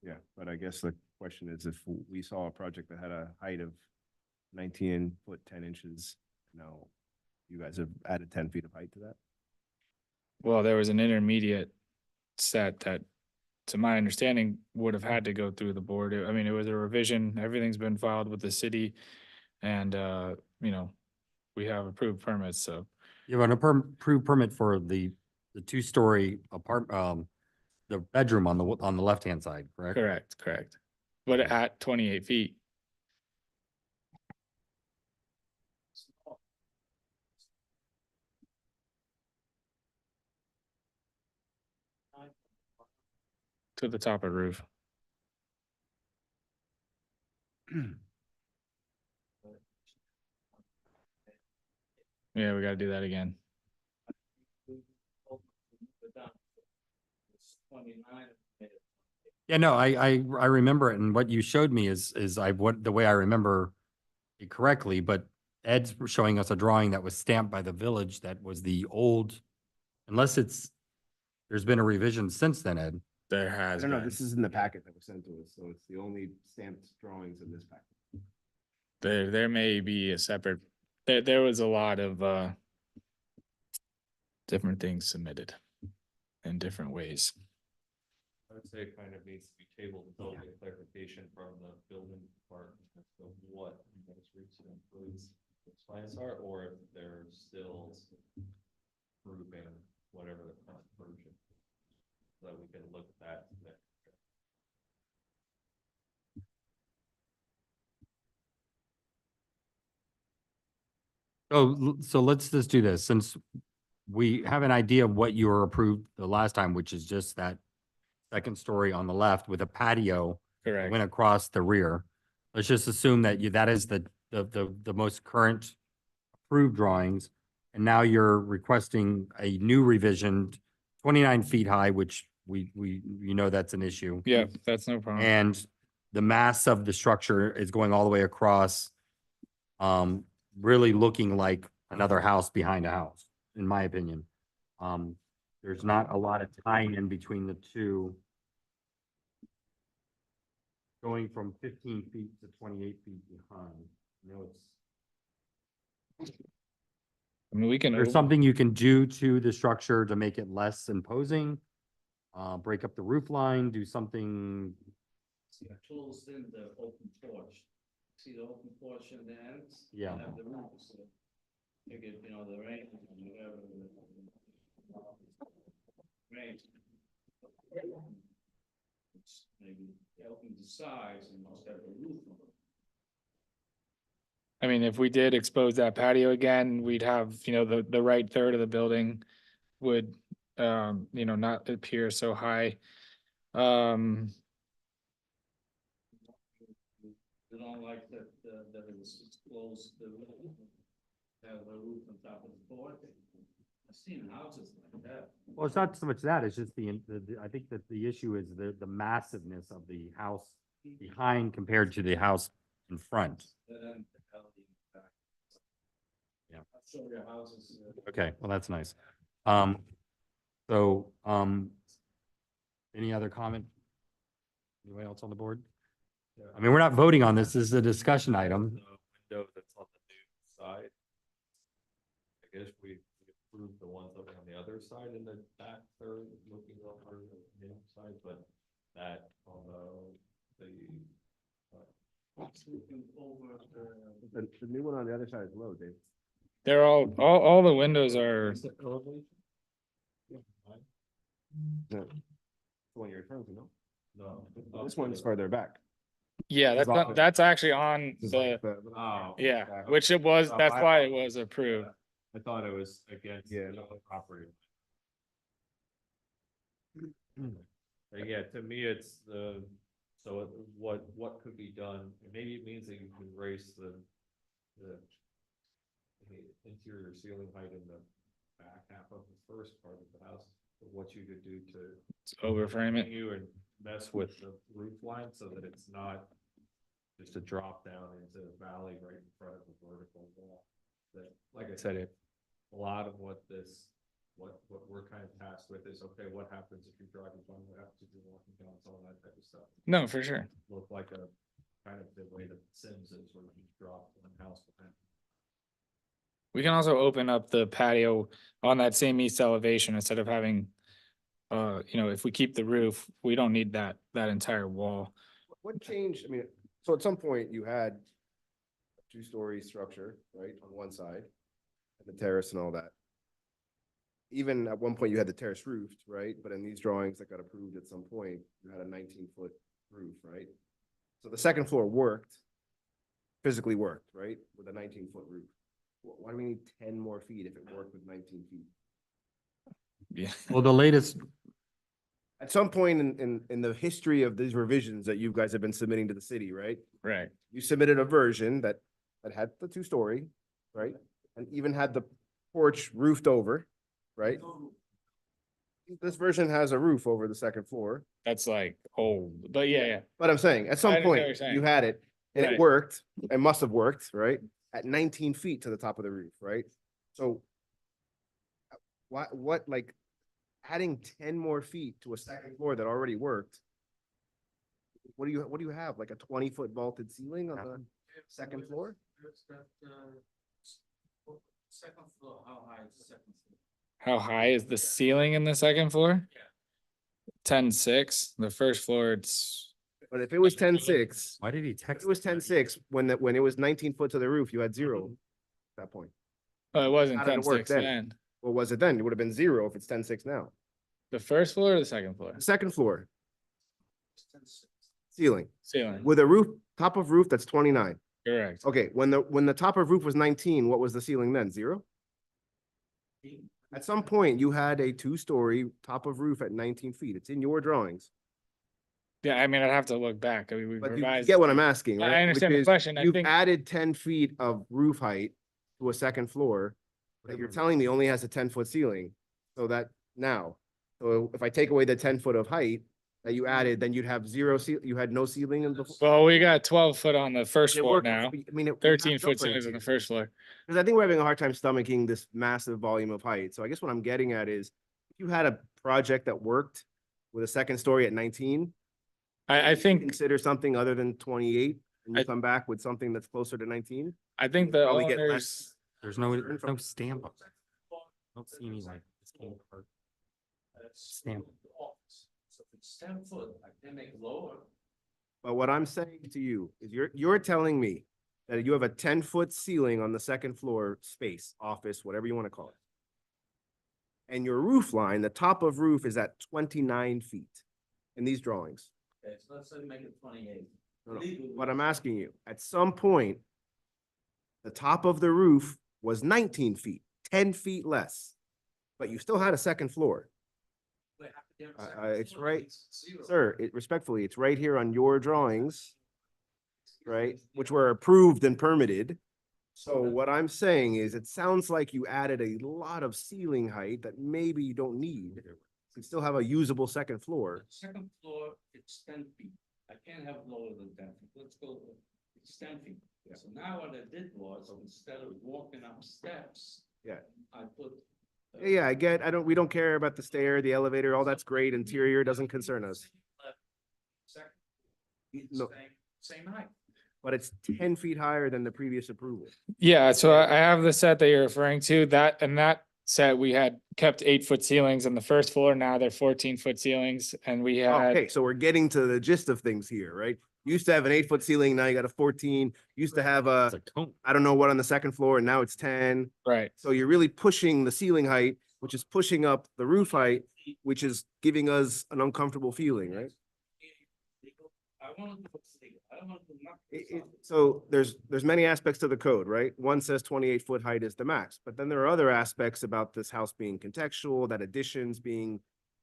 Yeah, but I guess the question is if we saw a project that had a height of 19 foot 10 inches, now you guys have added 10 feet of height to that? Well, there was an intermediate set that, to my understanding, would have had to go through the board. I mean, it was a revision. Everything's been filed with the city. And, we have approved permits, so. you have an approved permit for the 2-story the bedroom on the left-hand side, correct? Correct. But at 28 feet. To the top of the roof. Yeah, we gotta do that again. Yeah, no, I remember it, and what you showed me is the way I remember it correctly, but Ed's showing us a drawing that was stamped by the village that was the old, unless there's been a revision since then, Ed. There I has don't know, been. this is in the packet that was sent to us, so it's the only stamped drawings in this packet. There may be a separate, there was a lot of different things submitted in different ways. I would say it kind of needs to be tabled until we get clarification from the building department as to what most recent includes plans are, or if they're still proving whatever the current version. So that we can look at that. So let's just do this, since we have an idea of what you were approved the last time, which is just that second story on the left with a patio that Correct. went across the rear. Let's just assume that that is the most current approved drawings. And now you're requesting a new revision, 29 feet high, which you know that's an issue. Yeah, that's no problem. And the mass of the structure is going all the way across, really looking like another house behind a house, in my opinion. There's not a lot of tying in between the two. Going from 15 feet to 28 feet behind. You know, I mean, we can. there's something you can do to the structure to make it less imposing. Break up the roof line, do something. See, I told us in the open porch. See the open porch in the ends? Yeah. Have the roof, so you get, you know, the rain, whatever. Rain. Maybe helping the size and must have a roof on it. I mean, if we did expose that patio again, we'd have, you know, the right third of the building would, you know, not appear so high. They don't like that, that it was exposed, the roof. Have a roof on top of the porch. I've seen houses like that. Well, it's not so much that, it's just I think that the issue is the massiveness of the house behind compared to the house in front. That end, the alley back. Yeah. I'll show you houses. Okay, well, that's nice. Any other comment? Anybody else on the board? I mean, we're not voting on this. This is a discussion item. The window that's on the new side. I guess we approved the ones over on the other side in the back third, looking over the new side, but that on the. Looking over The new one on the other side is low, Dave. They're all the windows are, Is it elevation? Yeah, fine. The one you're referring to, no? No. This one's farther back. yeah, that's actually on the, Oh. yeah, back. which it was, Oh, that's I- why it was approved. I thought it was against Yeah, the property. But yeah, to me, it's what could be done, maybe it means that you can raise the interior ceiling height in the back half of the first part of the house, but what you could do to Overframe it. you and mess with the roof line so that it's not just a drop down into the valley right in front of the vertical wall. That, like I said, a lot of what we're kind of tasked with is, okay, what happens if you're driving by, what happens if you're walking down, all that type of stuff. No, for sure. Look like a, kind of the way the Sims is, where you drop one house behind. We can also open up the patio on that same east elevation instead of having, you know, if we keep the roof, we don't need that entire wall. What changed? I mean, so at some point you had a two-story structure, right, on one side, and the terrace and all that. Even at one point you had the terrace roofed, right? But in these drawings that got approved at some point, you had a 19-foot roof, right? So the second floor worked, physically worked, right, with a 19-foot roof. Why do we need 10 more feet if it worked with 19 feet? Yeah. Well, the latest, At some point in the history of these revisions that you guys have been submitting to the city, right? Right. You submitted a version that had the two-story, right? And even had the porch roofed over, right? This version has a roof over the second floor. That's like old, but yeah. But I'm saying, at I some understand what point, you're saying. you had it, and it Right. worked, it must have worked, right? At 19 feet to the top of the roof, right? So what, like, adding 10 more feet to a second floor that already worked? What do you have, like a 20-foot vaulted ceiling on the second floor? Second floor, how high is the second floor? How high is the ceiling in the second floor? Yeah. 10.6. The first floor, it's, But if it was 10.6, why did he if text? it was 10.6, when it was 19 foot to the roof, you had zero at that point. oh, it wasn't How did it work 10.6 then? then. What was it then? It would have been zero if it's 10.6 now. The first floor or the second floor? The second floor, ceiling, Ceiling, with a roof, top of roof, that's 29. correct. Okay, when the top of roof was 19, what was the ceiling then? Zero? At some point, you had a two-story top of roof at 19 feet. It's in your drawings. Yeah, I mean, I'd have to look back. I mean, we But you revised. get what I'm asking, I right? understand Which the is question. I You've think- added 10 feet of roof height to a second floor that you're telling me only has a 10-foot ceiling, so that now, so if I take away the 10 foot of height that you added, then you'd have you had no ceiling in the. Well, we got 12 foot on the first It floor works, now, I mean, it would 13 go foot for it ceilings on the to. first floor. Because I think we're having a hard time stomaching this massive volume of height. So I guess what I'm getting at is, if you had a project that worked with a second story at 19, I think, consider something other than 28, and you I- come back with something that's closer to 19. I think the Probably get owners, less. There's no stamp on that. I don't see any like stamp or stamp. So if it's 10 foot, I can make it lower. But what I'm saying to you is you're telling me that you have a 10-foot ceiling on the second floor space, office, whatever you want to call it. And your roof line, the top of roof is at 29 feet in these drawings. Okay, so let's say make it 28. No, no. Legally, But I'm asking you, at some point, the top of the roof was 19 feet, 10 feet less, but you still had a second floor. we have to get a It's second floor, right, it's zero. Sir, respectfully, it's right here on your drawings, right, which were approved and permitted. So what I'm saying is, it sounds like you added a lot of ceiling height that maybe you don't need. You still have a usable second floor. Second floor, it's 10 feet. I can't have lower than 10 feet. Let's go, it's 10 feet. Yeah. So now what I did was, instead of walking up steps. Yeah. I put. Yeah, we don't care about the stair, the elevator, all that's great. Interior doesn't concern us. Second, No, same height. but it's 10 feet higher than the previous approval. yeah, so I have the set that you're referring to, that set, we had kept 8 foot ceilings on the first floor. Now they're 14 foot ceilings, and we had, Okay, so we're getting to the gist of things here, right? You used to have an 8-foot ceiling, now you got a 14. Used to have It's a, a cone. I don't know what on the second floor, and now it's 10. right. So you're really pushing the ceiling height, which is pushing up the roof height, which is giving us an uncomfortable feeling, right? I want to do legal. I don't want to do nothing. So there's many aspects to the code, right? One says 28-foot height is the max, but then there are other aspects about this house being contextual, that additions being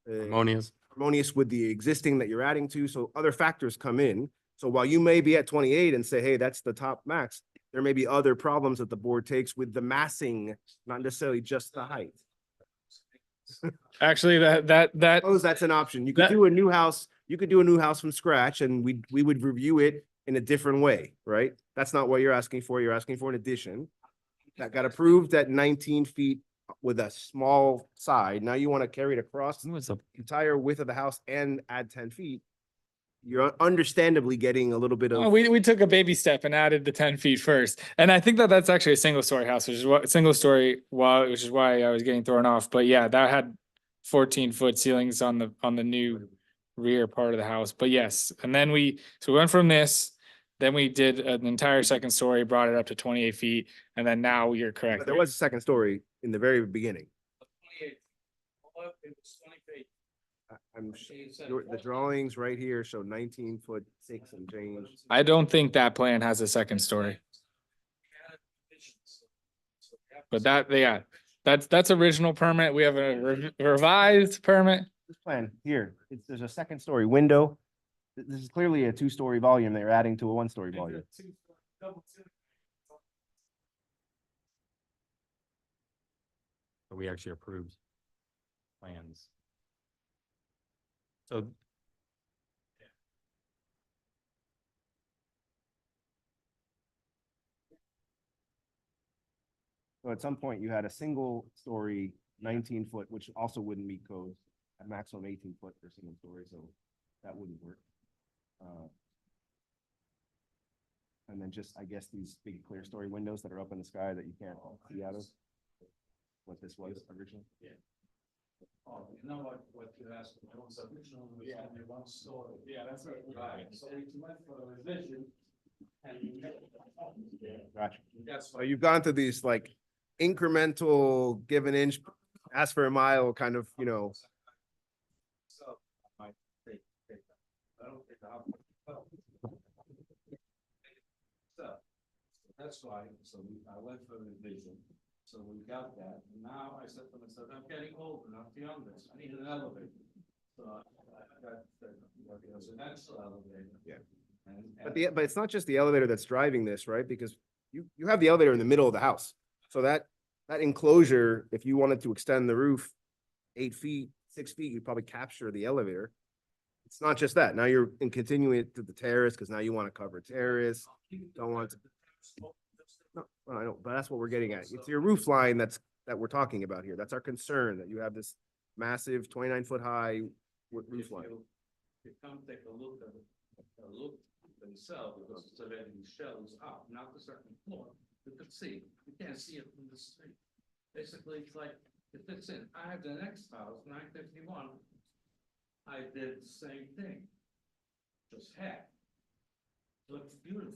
Harmonious. harmonious with the existing that you're adding to, so other factors come in. So while you may be at 28 and say, hey, that's the top max, there may be other problems that the board takes with the massing, not necessarily just the height. Actually, that, Suppose that's an option. You could That- do a new house, from scratch, and we would review it in a different way, right? That's not what you're asking for. You're asking for an addition that got approved at 19 feet with a small side. Now you want to carry it across It was a entire width of the house and add 10 feet. You're understandably getting a little bit oh, of, we took a baby step and added the 10 feet first. And I think that that's actually a single story house, which is what, which is why I was getting thrown off. But yeah, that had 14 foot ceilings on the new rear part of the house. But yes, and then we went from this, then we did an entire second story, brought it up to 28 feet, and then now you're correct. but there was a second story in the very beginning. 28. Well, it was 20 feet. I'm, You said the 14. drawings right here show 19-foot 6 and change. I don't think that plan has a second story, but that's original permit. We have a revised permit. This plan here, there's a second story window. This is clearly a 2-story volume they're adding to a 1-story volume. But we actually approved plans. So. So at some point you had a single story 19-foot, which also wouldn't meet code, at maximum 18-foot for single story, so that wouldn't work. And then just, I guess, these big clear story windows that are up in the sky that you can't see out of. What this was originally. Yeah. Oh, you know what you asked, it was originally was only 1 story. Yeah, that's right. Right, so we went for a revision. And you made it. Gotcha. That's So you've gone to these like incremental, give an inch, ask for a mile kind of, So, I take that. I don't think I'll. So that's why, I went for a revision, so we got that, and now I said to myself, I'm getting old enough beyond this, I need an elevator. So I got the residential elevator. Yeah. And- but it's not just the elevator that's driving this, right? Because you have the elevator in the middle of the house. So that that enclosure, if you wanted to extend the roof 8 feet, 6 feet, you'd probably capture the elevator. It's not just that. Now you're in continuing it to the terrace because now you want to cover terrace. Don't want to. No, I know, but that's what we're getting at. It's your roof line that we're talking about here. That's our concern, that you have this massive 29-foot high roof line. You come take a look at themselves, because it's already shells up, not a certain floor. You can see, you can't see it from the street. Basically, it's like, it fits in. I have the next house, 951. I did the same thing. Just half. Looks beautiful.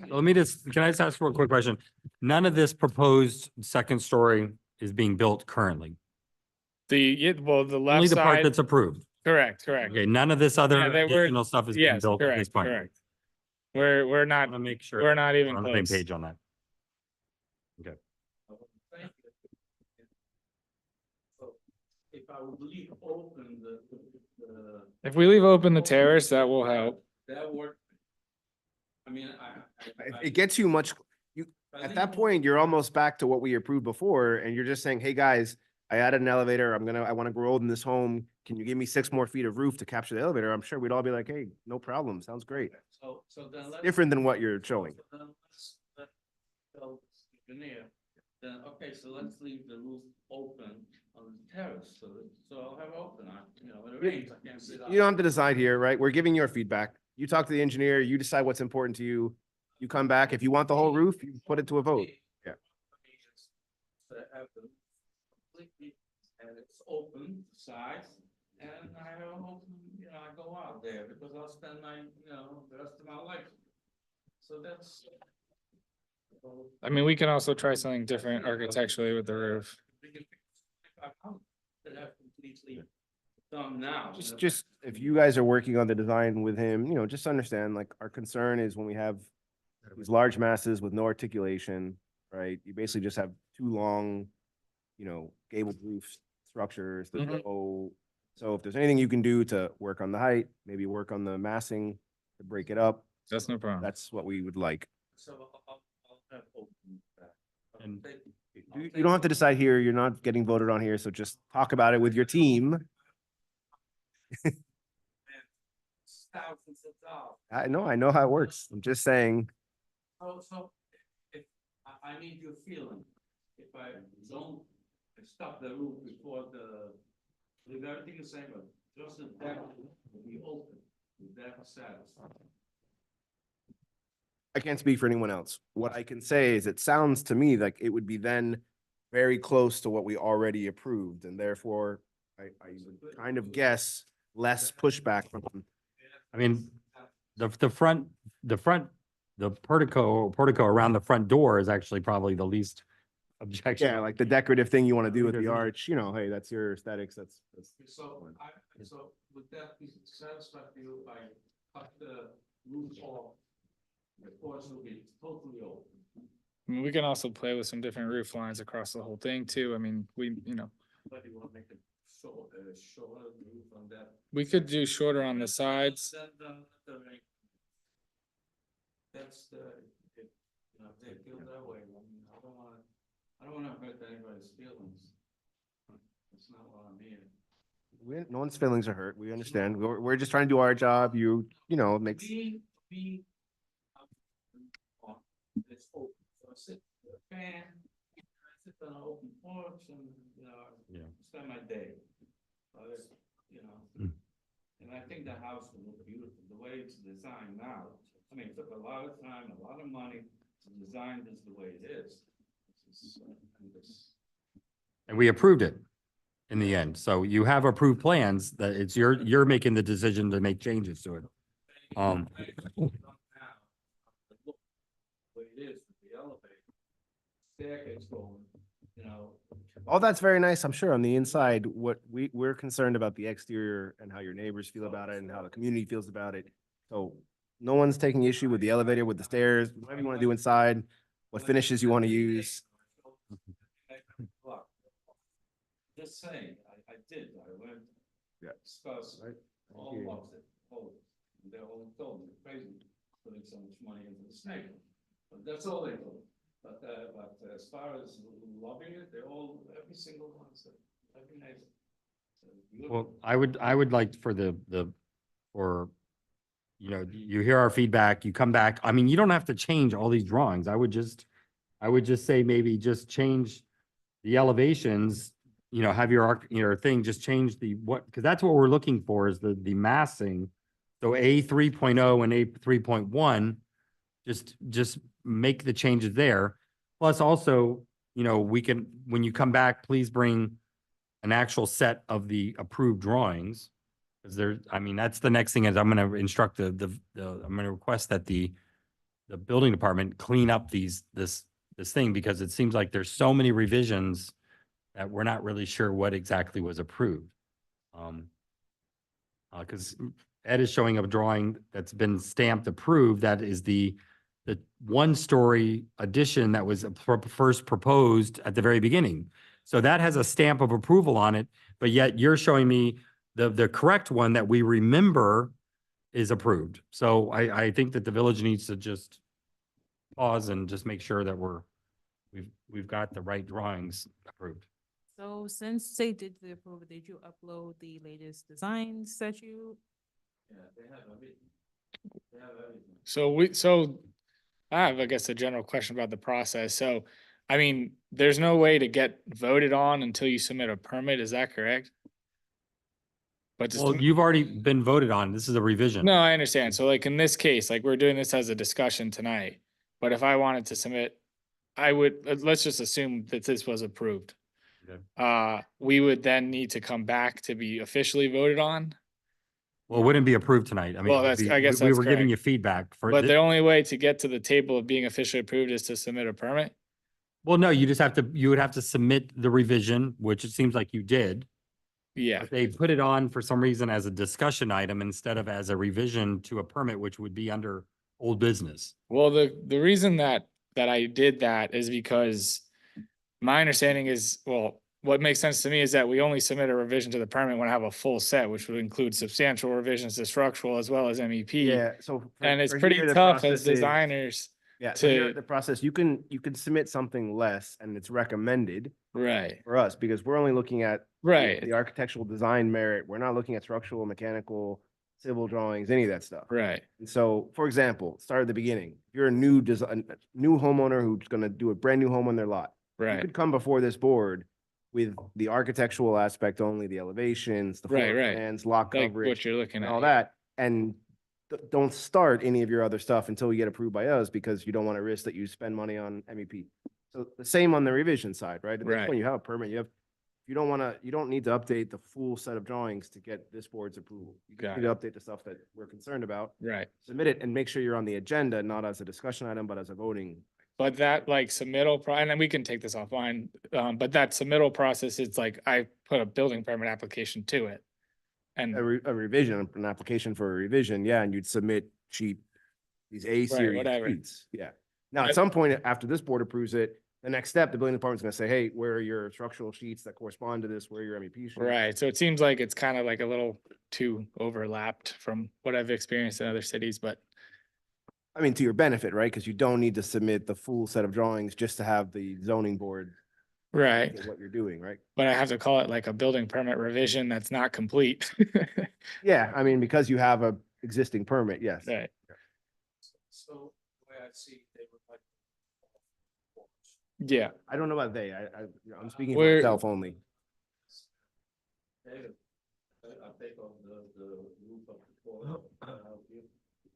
Let me can I just ask for a quick question? None of this proposed second story is being built currently. The Only left the part side, that's approved. correct. Okay, none of this other Yeah, they were- additional stuff is being Yes, built at this correct, point. correct. We're I not, want to make sure we're not we're even on the same close. page on that. Thank you. So, if I would leave open the. If we leave open the terrace, that will help. That work. I mean, It gets you much, at that point, you're almost back to what we approved before, and you're just saying, hey, guys, I added an elevator, I want to grow old in this home. Can you give me 6 more feet of roof to capture the elevator? I'm sure we'd all be like, hey, no problem, sounds great. So then let's. Different than what you're showing. So then let's tell the engineer, then, okay, so let's leave the roof open on the terrace, so I'll have open, when it rains, I can't sit out. You don't have to decide here, right? We're giving your feedback. You talk to the engineer, you decide what's important to you. You come back. If you want the whole roof, you put it to a vote. Yeah. To have the completely, and it's open sides, and I hope, I go out there, because I'll spend my, the rest of my life. So that's. I mean, we can also try something different architecturally with the roof. That have completely done now. Just if you guys are working on the design with him, just understand, like, our concern is when we have these large masses with no articulation, right? You basically just have 2 long, gabled roof structures. There's no, so if there's anything you can do to work on the height, maybe work on the massing to break it up, That's no problem. that's what we would like. So I'll have open that. And You don't have to decide here. You're not getting voted on here, so just talk about it with your team. Thousands of dollars. I know how it works. I'm just saying, So if, I need your feeling, if I don't stop the roof before leave everything the same, but just the deck will be open, is that satisfied? I can't speak for anyone else. What I can say is it sounds to me like it would be then very close to what we already approved, and therefore I would kind of guess less pushback from them. I mean, the portico around the front door is actually probably the least objection. Yeah, like the decorative thing you want to do with the There's- arch, hey, that's your aesthetics, that's. So so would that be satisfactory if I cut the roof off? The porch will be totally open. I mean, we can also play with some different roof lines across the whole thing too. I mean, But you want to make it shorter roof on that. we could do shorter on the sides. That's they feel that way, I don't wanna hurt anybody's feelings. That's not what I'm here. No one's feelings are hurt. We understand. We're just trying to do our job. It makes. It's open, so I sit with a fan, I sit on an open porch and, spend my day. And I think the house will look beautiful, the way it's designed now. I mean, it took a lot of time, a lot of money to design this the way it is. And we approved it in the end. So you have approved plans that it's you're making the decision to make changes to it. The way it is with the elevator, staircase going, All that's very nice, I'm sure. On the inside, what we're concerned about the exterior and how your neighbors feel about it and how the community feels about it. So no one's taking issue with the elevator, with the stairs, whatever you want to do inside, what finishes you want to use. Just saying, I did, I went. Yeah. Discuss Right. all hear you. of it, they all told me, crazy, putting so much money into the snake. But that's all they told me. But as far as loving it, they're all, every single one, so every neighbor. So you look- Well, I would like for for, you know, you hear our feedback, you come back. I mean, you don't have to change all these drawings. I would just say maybe just change the elevations, you know, have your thing, just change the because that's what we're looking for is the massing. So A 3.0 and A 3.1, just make the changes there. Plus also, you know, we can, when you come back, please bring an actual set of the approved drawings. Because I mean, that's the next thing is I'm gonna instruct I'm gonna request that the building department clean up this thing, because it seems like there's so many revisions that we're not really sure what exactly was approved. Because Ed is showing a drawing that's been stamped approved, that is the one-story addition that was first proposed at the very beginning. So that has a stamp of approval on it, but yet you're showing me the correct one that we remember is approved. So I think that the village needs to just pause and just make sure that we've got the right drawings approved. So since they did the approval, did you upload the latest designs that you? Yeah, they have everything. They have everything. So I have, I guess, a general question about the process. So, I mean, there's no way to get voted on until you submit a permit, is that correct? But just, Well, you've already been voted on. This is a revision. no, I understand. So like in this case, like we're doing this as a discussion tonight. But if I wanted to submit, I would, let's just assume that this was approved. Okay. We would then need to come back to be officially voted on. Well, it wouldn't be approved tonight. I mean, Well, it would that's- be- I guess we that's were giving correct. you feedback for. But the only way to get to the table of being officially approved is to submit a permit? Well, no, you would have to submit the revision, which it seems like you did. Yeah, But they put it on for some reason as a discussion item instead of as a revision to a permit, which would be under old business. well, the reason that I did that is because my understanding is, well, what makes sense to me is that we only submit a revision to the permit when I have a full set, which would include substantial revisions to structural as well as MEP. Yeah, so. And it's for pretty here, the tough as process is- designers. Yeah, so here, to- the process, you can submit something less and it's recommended Right, for us because we're only looking at right, the architectural design merit. We're not looking at structural, mechanical, civil drawings, any of that stuff. right, And so, for example, start at the beginning. If you're a new new homeowner who's gonna do a brand new home on their lot, you right, could come before this board with the architectural aspect only, the elevations, the floor Right, right. plans, lot like coverage, what you're looking and at. all that, and don't start any of your other stuff until you get approved by us because you don't want to risk that you spend money on MEP. So the same on the revision side, right? At this Right. point, you have a permit, you don't need to update the full set of drawings to get this board's approval. You Got just need to update the stuff that we're concerned about, Right, submit it and make sure you're on the agenda, not as a discussion item, but as a voting. but that like submittal, and then we can take this offline, but that submittal process, it's like I put a building permit application to it. And, A revision, an application for a revision, yeah, and you'd submit these A series whatever. sheets, yeah. Now, I- at some point, after this board approves it, the next step, the building department's gonna say, hey, where are your structural sheets that correspond to this? Where are your MEP sheets? right, so it seems like it's kind of like a little too overlapped from what I've experienced in other cities, but I mean, to your benefit, right? Because you don't need to submit the full set of drawings just to have the zoning board right, get what you're doing, right? but I have to call it like a building permit revision that's not complete. Yeah, I mean, because you have a existing permit, yes. Right, So the way I see it, they would like. yeah, I don't know about they, I'm speaking for Where- myself only. David, I'll take off the roof of the floor. I'll give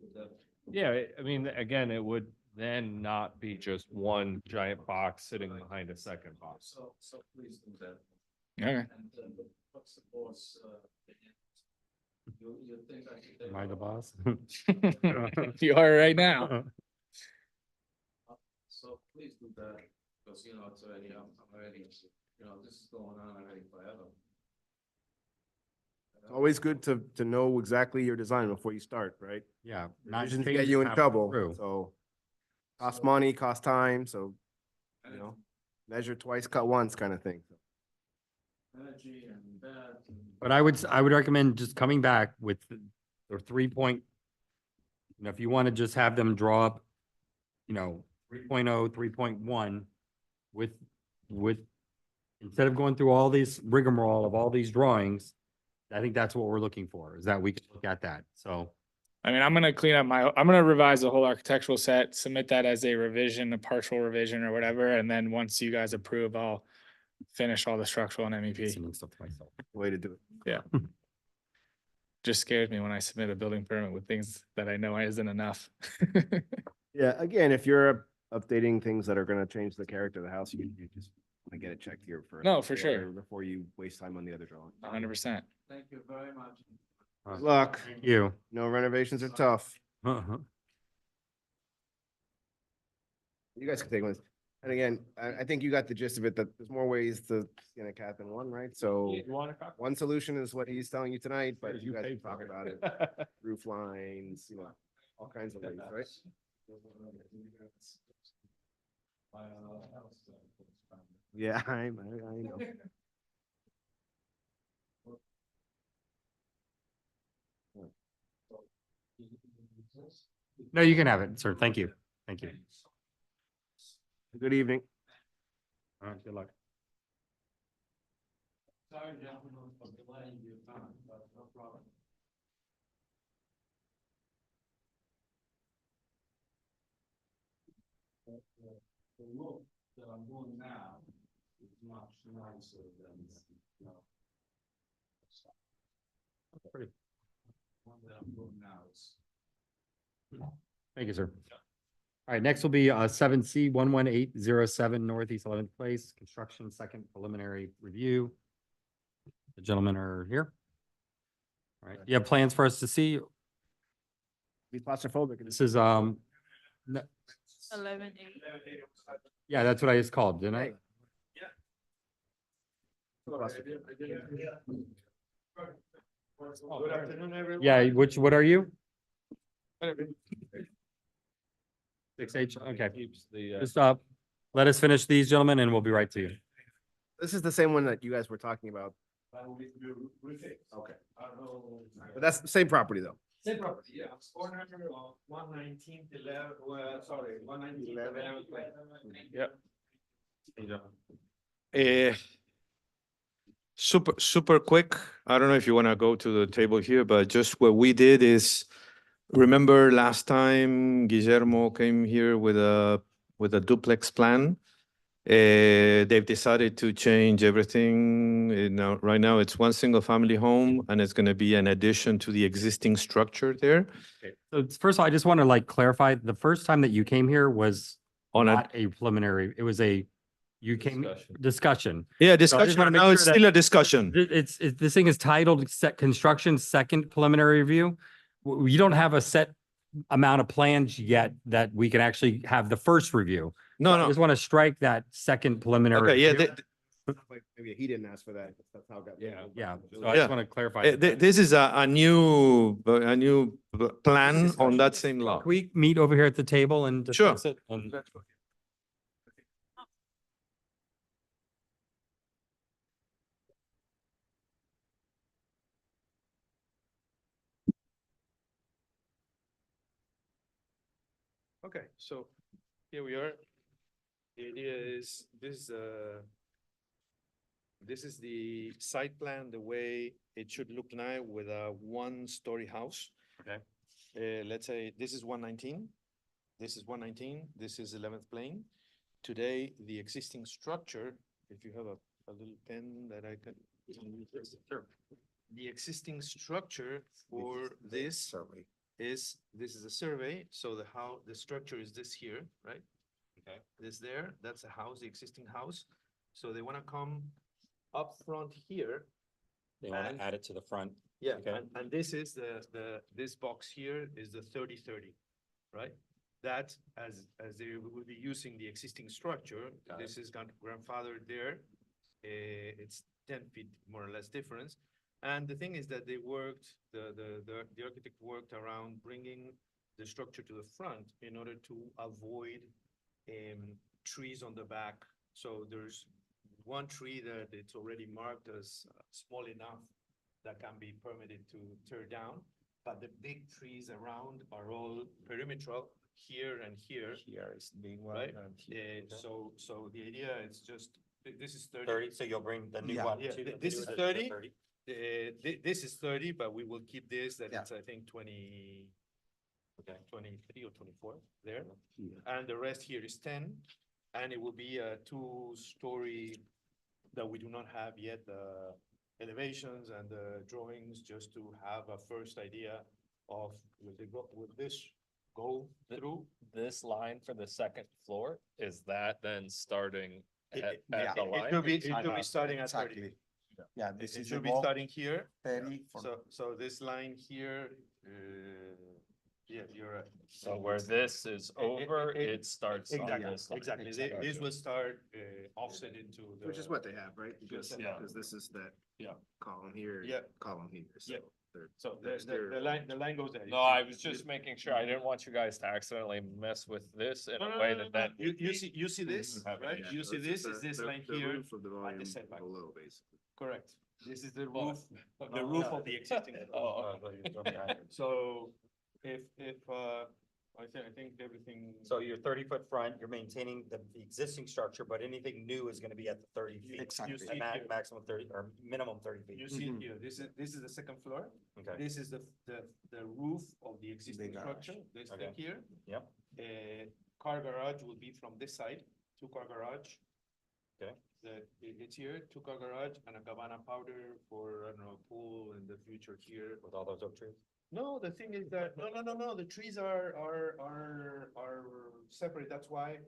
with that. Yeah, I mean, again, it would then not be just one giant box sitting behind a second box. So please do that. okay. And what's the boss, opinion? You think I should take? Am I the boss? You are right now. So please do that, because it's already, I'm already, this is going on already forever. It's always good to know exactly your design before you start, right? Yeah. not Revisions get change you in halfway trouble, through. so. Cost money, cost time, so, measure twice, cut once kind of thing. Energy and that. But I would recommend just coming back with the 3 point. If you want to just have them draw up, 3.0, 3.1 with, instead of going through all these rigmarole of all these drawings, I think that's what we're looking for, is that we can look at that. So, I mean, I'm gonna clean up I'm gonna revise the whole architectural set, submit that as a revision, a partial revision or whatever, and then once you guys approve, I'll finish all the structural and MEP. sending stuff to myself. Way to do it. Yeah. Just scares me when I submit a building permit with things that I know isn't enough. Yeah, again, if you're updating things that are gonna change the character of the house, you just wanna get it checked here first. No, for sure. Before you waste time on the other drawing. 100%. Thank you very much. Good luck. Thank you. No renovations are tough. Uh-huh. You guys can take one. And again, I think you got the gist of it, that there's more ways to skin a cat than one, right? So You want a copy? one solution is what he's telling you tonight, but you You guys paid can talk for it. about it. Roof lines, all kinds of ways, right? Yeah, I know. No, you can have it, sir. Thank you. Thank you. Good evening. All right, good luck. Sorry, gentlemen, for delaying your time, but no problem. The look that I'm doing now is much nicer than, Pretty. one that I'm doing now is. Thank you, sir. All right, next will be 7C 11807 Northeast 11th Place, construction second preliminary review. The gentlemen are here. All right, you have plans for us to see? Be claustrophobic. This is, 11, 8. yeah, that's what I just called, didn't I? Good afternoon, everyone. Yeah, what are you? 6H, okay. Keeps the, Just let us finish these, gentlemen, and we'll be right to you. This is the same one that you guys were talking about. That will be refixed. Okay. I know. But that's the same property though. Same property, yeah, it's corner of 119th, 11, sorry, 119th, 11th. Yep. Super quick. I don't know if you want to go to the table here, but just what we did is, remember last time Guillermo came here with a duplex plan? They've decided to change everything. Now, right now it's one single family home and it's going to be an addition to the existing structure there. Okay. So first of all, I just want to clarify, the first time that you came here was On a, not a preliminary, it was you came, discussion. yeah, So I just discussion. wanna make Now it's sure that- still a discussion. This thing is titled construction second preliminary review. You don't have a set amount of plans yet that we can actually have the first review. No, I no. just want to strike that second preliminary. Okay, yeah, review. Like, maybe he didn't ask for that. That's how it got. Yeah. Yeah, so I Yeah. just want to clarify. This is a new plan on that same lot. Can we meet over here at the table and Sure. discuss it? And- Okay, so here we are. The idea is this is the site plan, the way it should look now with a one-story house. Okay. Let's say this is 119, this is 119, this is 11th plane. Today, the existing structure, if you have a little pen that I can. Sure. The existing structure for this this is a survey, so the structure is this here, right? Okay. This there, that's a house, the existing house. So they want to come up front here. They want And- to add it to the front. Yeah, Okay. and this is this box here is the 30-30, right? That as they will be using the existing structure, this is grandfathered there. It's 10 feet more or less difference. And the thing is that they worked, the architect worked around bringing the structure to the front in order to avoid trees on the back. So there's one tree that it's already marked as small enough that can be permitted to tear down, but the big trees around are all perimetral. here and here, Here is being one. right? and here. So the idea is just, this is 30, so you'll bring the new Yeah. one. Yeah, to the this new is addition to 30. This is 30, but we will keep this, that Yeah. it's, I think, 20. Okay. 23 or 24 there, Here. and the rest here is 10, and it will be a 2-story that we do not have yet the elevations and the drawings, just to have a first idea of will this go through? This line for the second floor, is that then starting It- at it- yeah, the it line? should be, it should be starting at 30. Exactly. Yeah, It this it is should the be wall, starting here, 30 for. so this line here, yeah, you're right. So where this is over, it starts on Exactly, this line. exactly. This will start offset into the. Which is what they have, right? Because, Yeah. because this is that. Yeah. Column here. Yeah. Column here, so. Yeah. they're- So they're the line goes there. No, I was just making sure, I didn't want you guys to accidentally mess with this in a way that then. You, would you be- see, you see this, Mhm. right? Yeah, You so see it's this, just is this the- line the here, roof of the at the volume setback. below, basically. Correct. This is the Oh. roof, the roof of the existing. Oh, So I think everything. So your 30-foot front, you're maintaining the existing structure, but anything new is gonna be at the 30 feet. Exactly. You see And here. maximum 30, or minimum 30 feet. You see it here, this is the second floor, Okay, this is the roof of the existing garage. structure, this thing Okay. here. yep, Car garage will be from this side, 2-car garage. Okay. It's here, 2-car garage and a cabana powder for, I don't know, pool in the future here. with all those oak trees. No, the thing is that, no, the trees are separate, that's why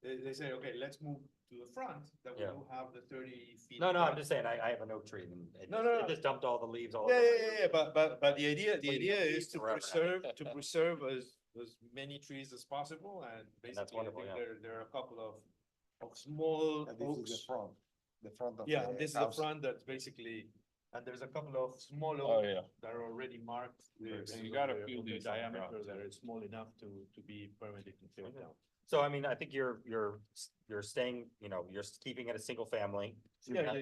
they say, okay, let's move to the front, that we Yeah. will have the 30 feet. No, I'm front. just saying, I have an oak tree and it No, just- no, it no. just dumped all the leaves all Yeah, over. yeah, but the idea is to Forever. preserve as many trees as possible, and basically, I wonderful, think yeah. there are a couple of small oaks. front, the front of. Yeah, and this is the front that's basically, and there's a couple of small Oh, oaks yeah. that are already marked. So you got a few of the leaves on the diameter ground, that too. are small enough to be permanently filled down. So I mean, I think you're staying, you're keeping it a single family. You're not-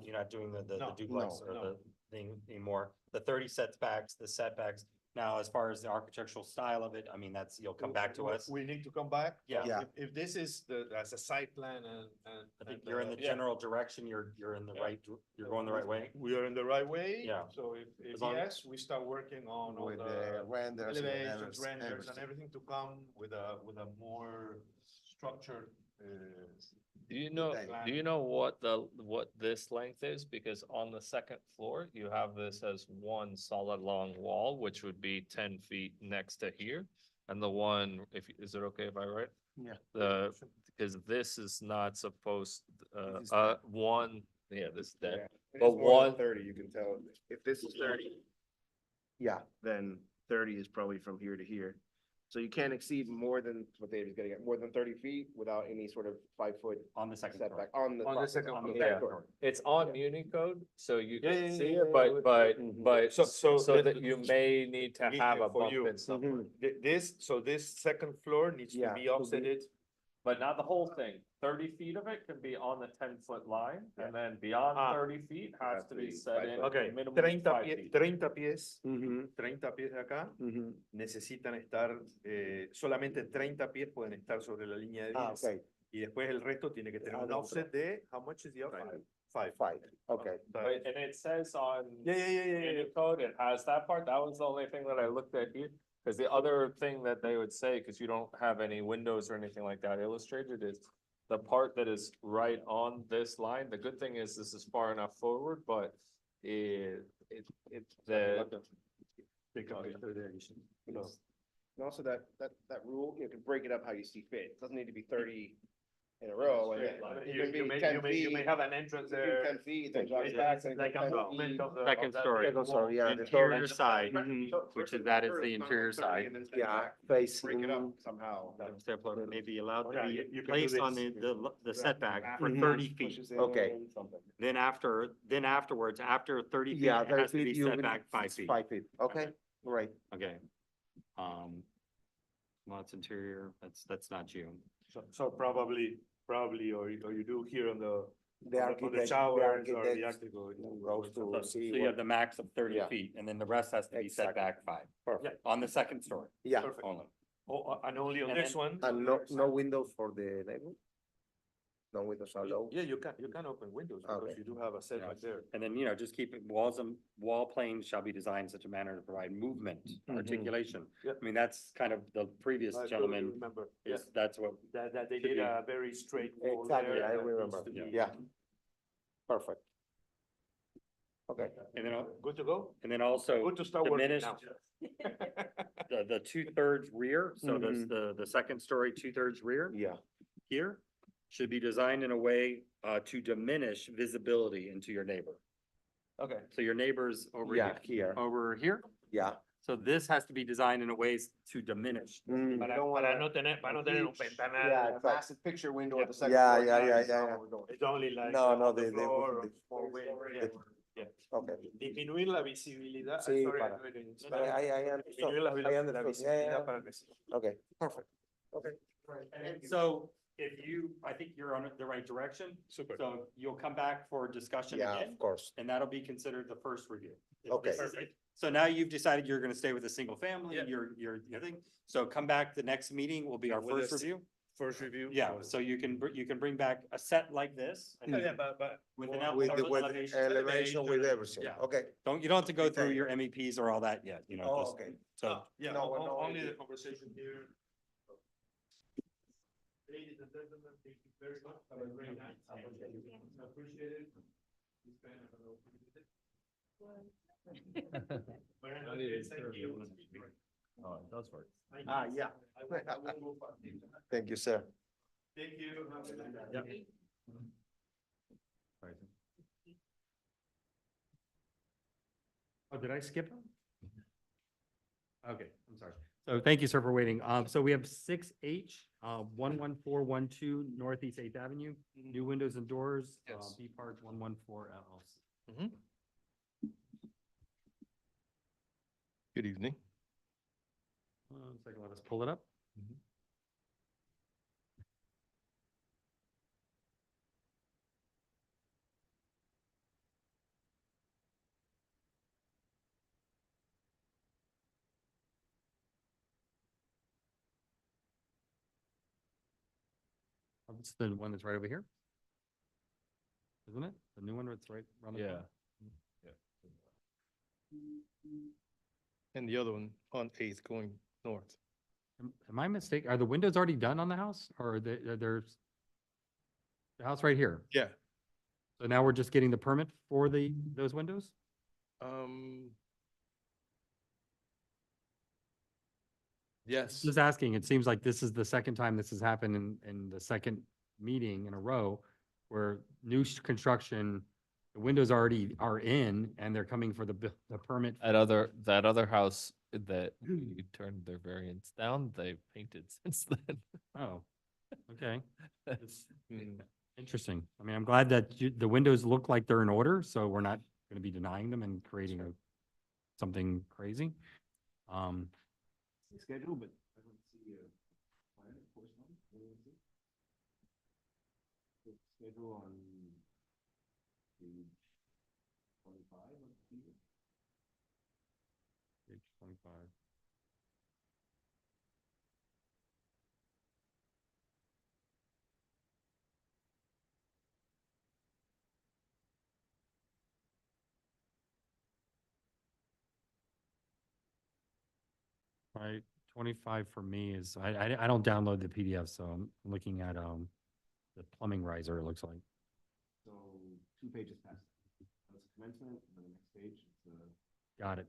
You're not doing the No, duplex no, or no. the thing anymore. The 30 setbacks. Now, as far as the architectural style of it, I mean, you'll come back to us. We need to come back. Yeah. Yeah. If this is as a site plan and. I think you're in the yeah. general direction, you're in the Yeah. right, you're going the right way. We are in the right way. Yeah. So if As long- yes, we start working on all With the the renders. and elevations, renders and everything. everything to come with a more structured, Do you know, Plan. do you know what this length is? Because on the second floor, you have this as one solid long wall, which would be 10 feet next to here. And the one, is it okay if I write? Yeah. Because this is not supposed, This is dead. one, yeah, this is dead. If it's But more than one- 30, you can tell, if this is 30. Yeah, then 30 is probably from here to here. So you can't exceed more than, what David's getting at, more than 30 feet without any sort of 5-foot On the second floor. setback on the. On the property, second on floor. the Yeah. floor. It's on Muni code, so you Yeah, can yeah, see yeah, it, yeah, but So that you may need to Need have it a for bump you. in somewhere. this second floor needs to Yeah, be to be- offsetted. But not the whole thing. 30 feet of it can be on the 10-foot line, and then beyond Ah. 30 feet has Has to to be be set 5 in. foot. Okay, minimum 30 5 pies, feet. 30 pies, Ujú, 30 pies de acá ujú. necesitan estar, solamente 30 pies pueden estar sobre la línea de 10. Ah, ok, Y después el resto tiene que tener un Adentro. offset de, how much is the offset? 5. 5, okay. But- And it says on Yeah. Muni code, it has that part. That was the only thing that I looked at here. Because the other thing that they would say, because you don't have any windows or anything like that illustrated, is the part that is right on this line. The good thing is this is far enough forward, but the. Take a picture there, you should- no. And also that rule, you can break it up how you see fit. It doesn't need to be 30 in a row. and then it can be 10 You may feet, have an entrance you can there. 10 feet, then drop it It's back. then like go a 10 movement feet. of the. Second of that story. big wall. Yeah, Interior side, So which first is that is first, the not interior 30, side. and then step Yeah, back, facing. Break it up somehow. The step floor may be allowed Yeah, to you be can do placed on this. the setback for Mhm. 30 feet. Pushes in Okay. something. Then afterwards, after 30 feet, Yeah, it 30 has to be feet, you set would- back 5 feet. 5 feet, okay, right. Okay. Well, it's interior, that's not you. So probably, or you do here on the. The on architect, the the showers or architect the attico. goes So to so see you have what, the max of 30 Yeah. feet, and then the rest has to be set Exactly. back 5. perfect, On the second story yeah, Perfect. only. Oh, and only on And this then- one. And no windows for the neighbor? No windows allowed? Yeah, you can open windows because Okay. you do have a setback there. And then, just keep it, walls and wall planes shall be designed in such a manner to provide movement, articulation. Yeah. I mean, that's kind of the previous I totally gentleman, remember, yeah, that's what, that they should did be. a very straight wall Exactly, there I that needs remember. to be- Yeah. Perfect. Okay. and then, Good to go? and then also Good to start working diminished, now. the 2/3 rear, so the second story 2/3 rear. Yeah. Here should be designed in a way, to diminish visibility into your neighbor. Okay. So your neighbor's over Yeah, here, here. over here. Yeah. So this has to be designed in a way to diminish. Mm. Para no tener un ventanal. Yeah, A exactly. massive picture window at the second Yeah, floor. yeah, Now yeah, it's yeah, not yeah. what we're doing. It's only like. No, no, on the they floor put or four windows, yeah. Okay. Disminuir la visibilidad. Sí, sorry, para- I do it in I Spanish. understood. Disminuir la I understood. Yeah, visibilidad yeah. para el vecino. Okay, perfect. Okay. So if I think you're on the right direction. Super. So you'll come back for discussion Yeah, again, of course. and that'll be considered the first review. If Okay. this is- So now you've decided you're gonna stay with a single family, Yeah. your thing. So come back, the next meeting will be our With first this- review. First review. Yeah, so you can bring back a set like this. and Yeah, but. With an well, With With the, with elevation. elevation, with everything. Yeah. Okay. You don't have to go through Okay. your MEPs or all that yet, Oh, just, okay. so. Yeah, No, no, only it- the conversation here. Ladies and gentlemen, thank you very much. Have a great night. I appreciate it. You spent, I don't know, Thank you. Oh, it does work. Yeah. I will- Thank you, sir. Thank you. Have a good night. Oh, did I skip them? Okay, I'm sorry. So thank you, sir, for waiting. So we have 6H, 11412 Northeast Eighth Avenue, new windows and doors, Yes. B Park 114 LLC. Good evening. One second, let us pull it up. It's the one that's right over here. Isn't it? The new one that's right around the corner? And the other one on Eighth going north. Am I mistaken? Are the windows already done on the house or there's the house right here? Yeah. So now we're just getting the permit for those windows? Yes. Just asking, it seems like this is the second time this has happened in the second meeting in a row where construction, the windows already are in and they're coming for the permit. That other house that you turned their variance down, they painted since then. Oh, okay. That's- Interesting. I mean, I'm glad that the windows look like they're in order, so we're not going to be denying them and creating something crazy. Schedule, but I don't see a plan, of course, no. I don't see. The schedule on page 25 of the PDF. Page 25. Right, 25 for me is, I don't download the PDF, so I'm looking at, the plumbing riser, it looks like. So 2 pages past. That's commencement, and then the next page, it's Got it.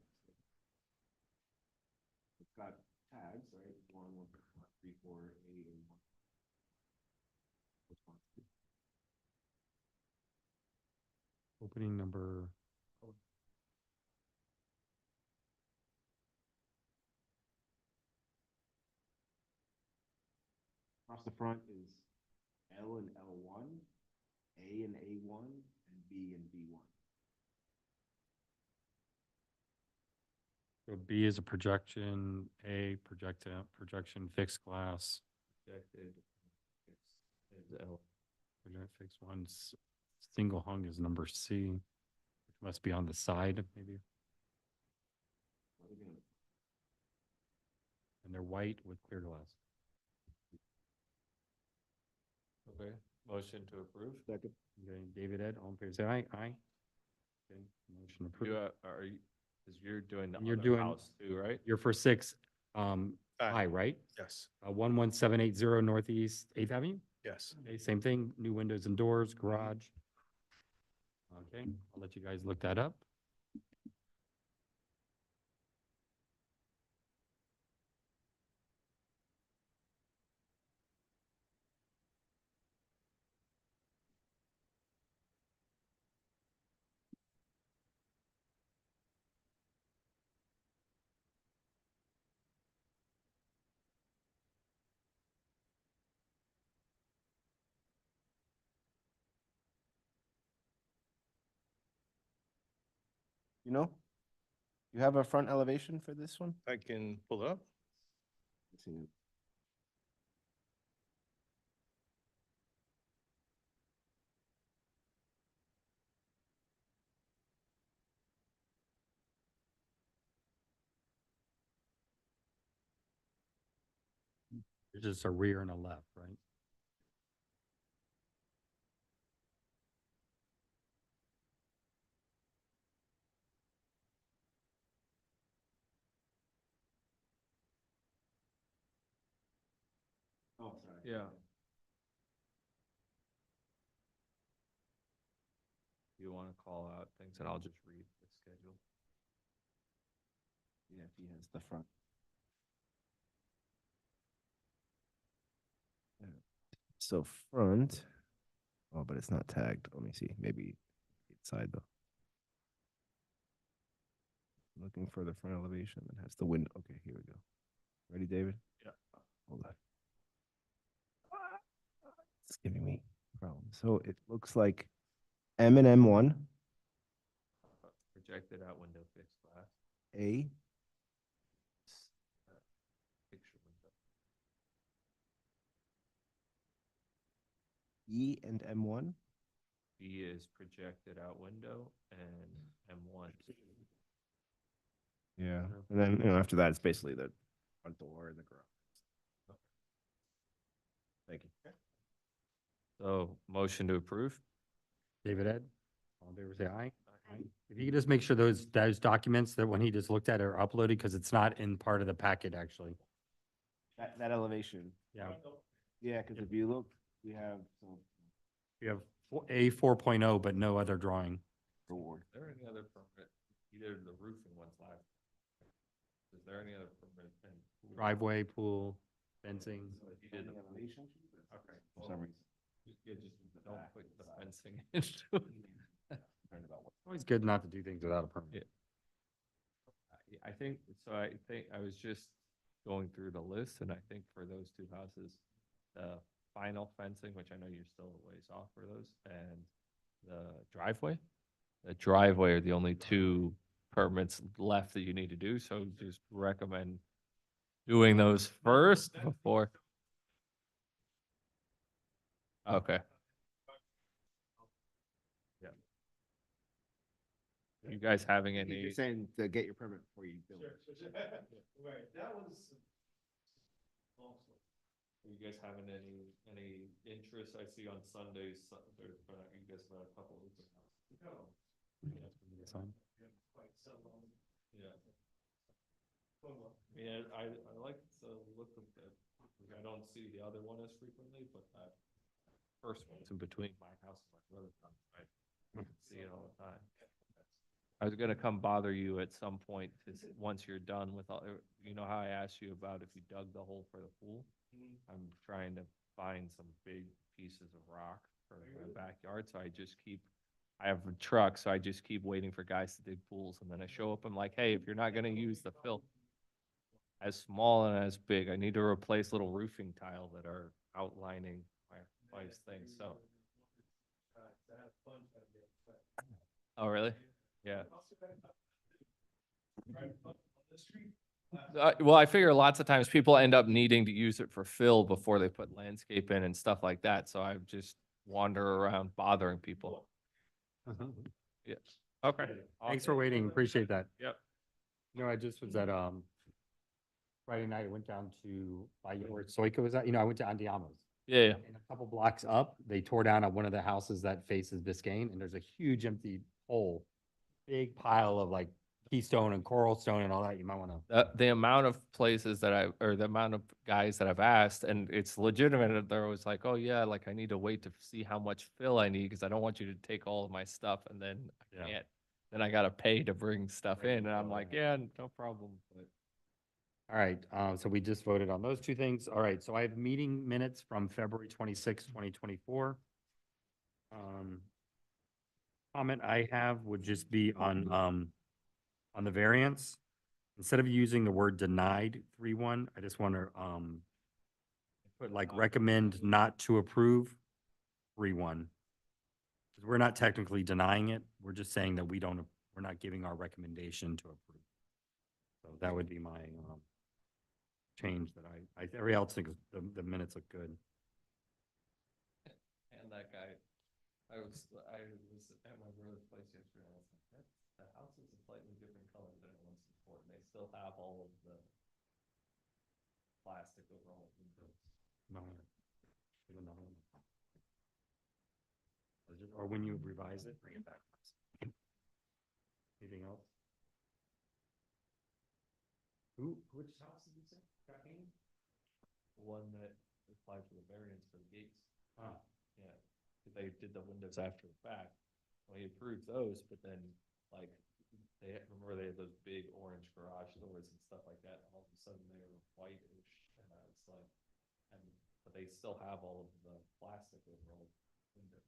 it's got tags, right? 1, 1, 3, 4, 8, and 1. Which one? Opening number. Across the front is L and L1, A and A1, and B and B1. So B is a projection, A projection, fixed glass. Projected. Project fixed ones, single hung is number C, which must be on the side, maybe. And they're white with clear glass. Okay, motion to approve? Okay, David, Ed, all in favor, say aye. Aye. Okay, motion approved. You, are you, because you're doing the And you're other doing- house too, right? You're for 6, I, right? Yes. 11780 Northeast 8th Avenue? Yes. Okay, same thing, new windows and doors, garage. Okay, I'll let you guys look that up. You know? You have a front elevation for this one? I can pull it up. Let's see. There's just a rear and a left, right? Oh, sorry. Yeah. You want to call out things and I'll just read the schedule. Yeah, he has the front. Yeah. So front, oh, but it's not tagged. Let me see, maybe inside though. Looking for the front elevation that has the window. Okay, here we go. Ready, David? Yeah. Hold on. It's giving me problems. So it looks like M and M1, Projected out window, fixed glass. A, Picture window. E, and M1. B is projected out window and M1. Yeah. And then, after that, it's basically the front door and the garage. Thank you. So motion to approve? David, Ed, all in favor, say aye. Aye. If you could just make sure those documents that when he just looked at are uploaded, because it's not in part of the packet, actually. That elevation. Yeah, Yeah, because if you look, we have some we have A 4.0, but no other drawing. reward. Is there any other permit? Either the roofing one's live. Is there any other permit? Driveway, pool, fencing. So he did the elevation? Okay. For some reason. Yeah, just don't put the fencing into it. Always good not to do things without a permit. Yeah, I think, so I think I was just going through the list and I think for those two houses, the final fencing, which I know you're still a ways off for those, and the driveway are the only two permits left that you need to do. So just recommend doing those first before. Okay. Yeah. You guys having any? You're saying to get your permit before you build it. Right, that was. Are you guys having any interest? I see on Sundays, there's, you guys have a couple of open houses. No. Sign. Quite so long. Yeah. Yeah, I like the look of that. I don't see the other one as frequently, but that first one's in between my house and my brother's house. I see it all the time. I was gonna come bother you at some point, once you're done with all, you know how I asked you about if you dug the hole for the pool? I'm trying to find some big pieces of rock for my backyard, so I have a truck, so I just keep waiting for guys to dig pools, and then I show up, I'm like, hey, if you're not gonna use the fill, as small and as big, I need to replace little roofing tile that are outlining my wife's thing, so. Oh, really? Yeah. Well, I figure lots of times people end up needing to use it for fill before they put landscape in and stuff like that, so I just wander around bothering people. Yeah, okay. Thanks for waiting, appreciate that. Yep. No, I just was at, Friday night, I went down to, by where Soika was at, I went to Andiamo's. Yeah, And a couple blocks up, they tore down one of the houses that faces Biscayne, and there's a huge empty hole. Big pile of like keystone and coral stone and all that. You might want to. the amount of places that or the amount of guys that I've asked, and it's legitimate, and they're always like, oh yeah, like I need to wait to see how much fill I need, because I don't want you to take all of my stuff and then I Yeah. can't. Then I gotta pay to bring stuff Bring in, and I'm fill, like, yeah. yeah, no problem, but. All right, so we just voted on those two things. All right, so I have meeting minutes from February 26, 2024. Comment I have would just be on the variance. Instead of using the word denied 3-1, I just want to, put like recommend not to approve 3-1. Because we're not technically denying it. We're just saying that we're not giving our recommendation to approve. So that would be my, change that everybody else thinks the minutes look good. And that guy, I was at my brother's place yesterday, I was like, the house is a slightly different color than it was before, and they still have all of the plastic over all the windows. No. Or when you revise it, bring it back. Anything else? Which house did you say? Got painted? One that applied for the variance for the gates. Ah. Yeah, they did the windows after the fact. Well, he approved those, but then like they had those big orange garage doors and stuff like that. And all of a sudden they were whitish, and I was like, but they still have all of the plastic over all the windows.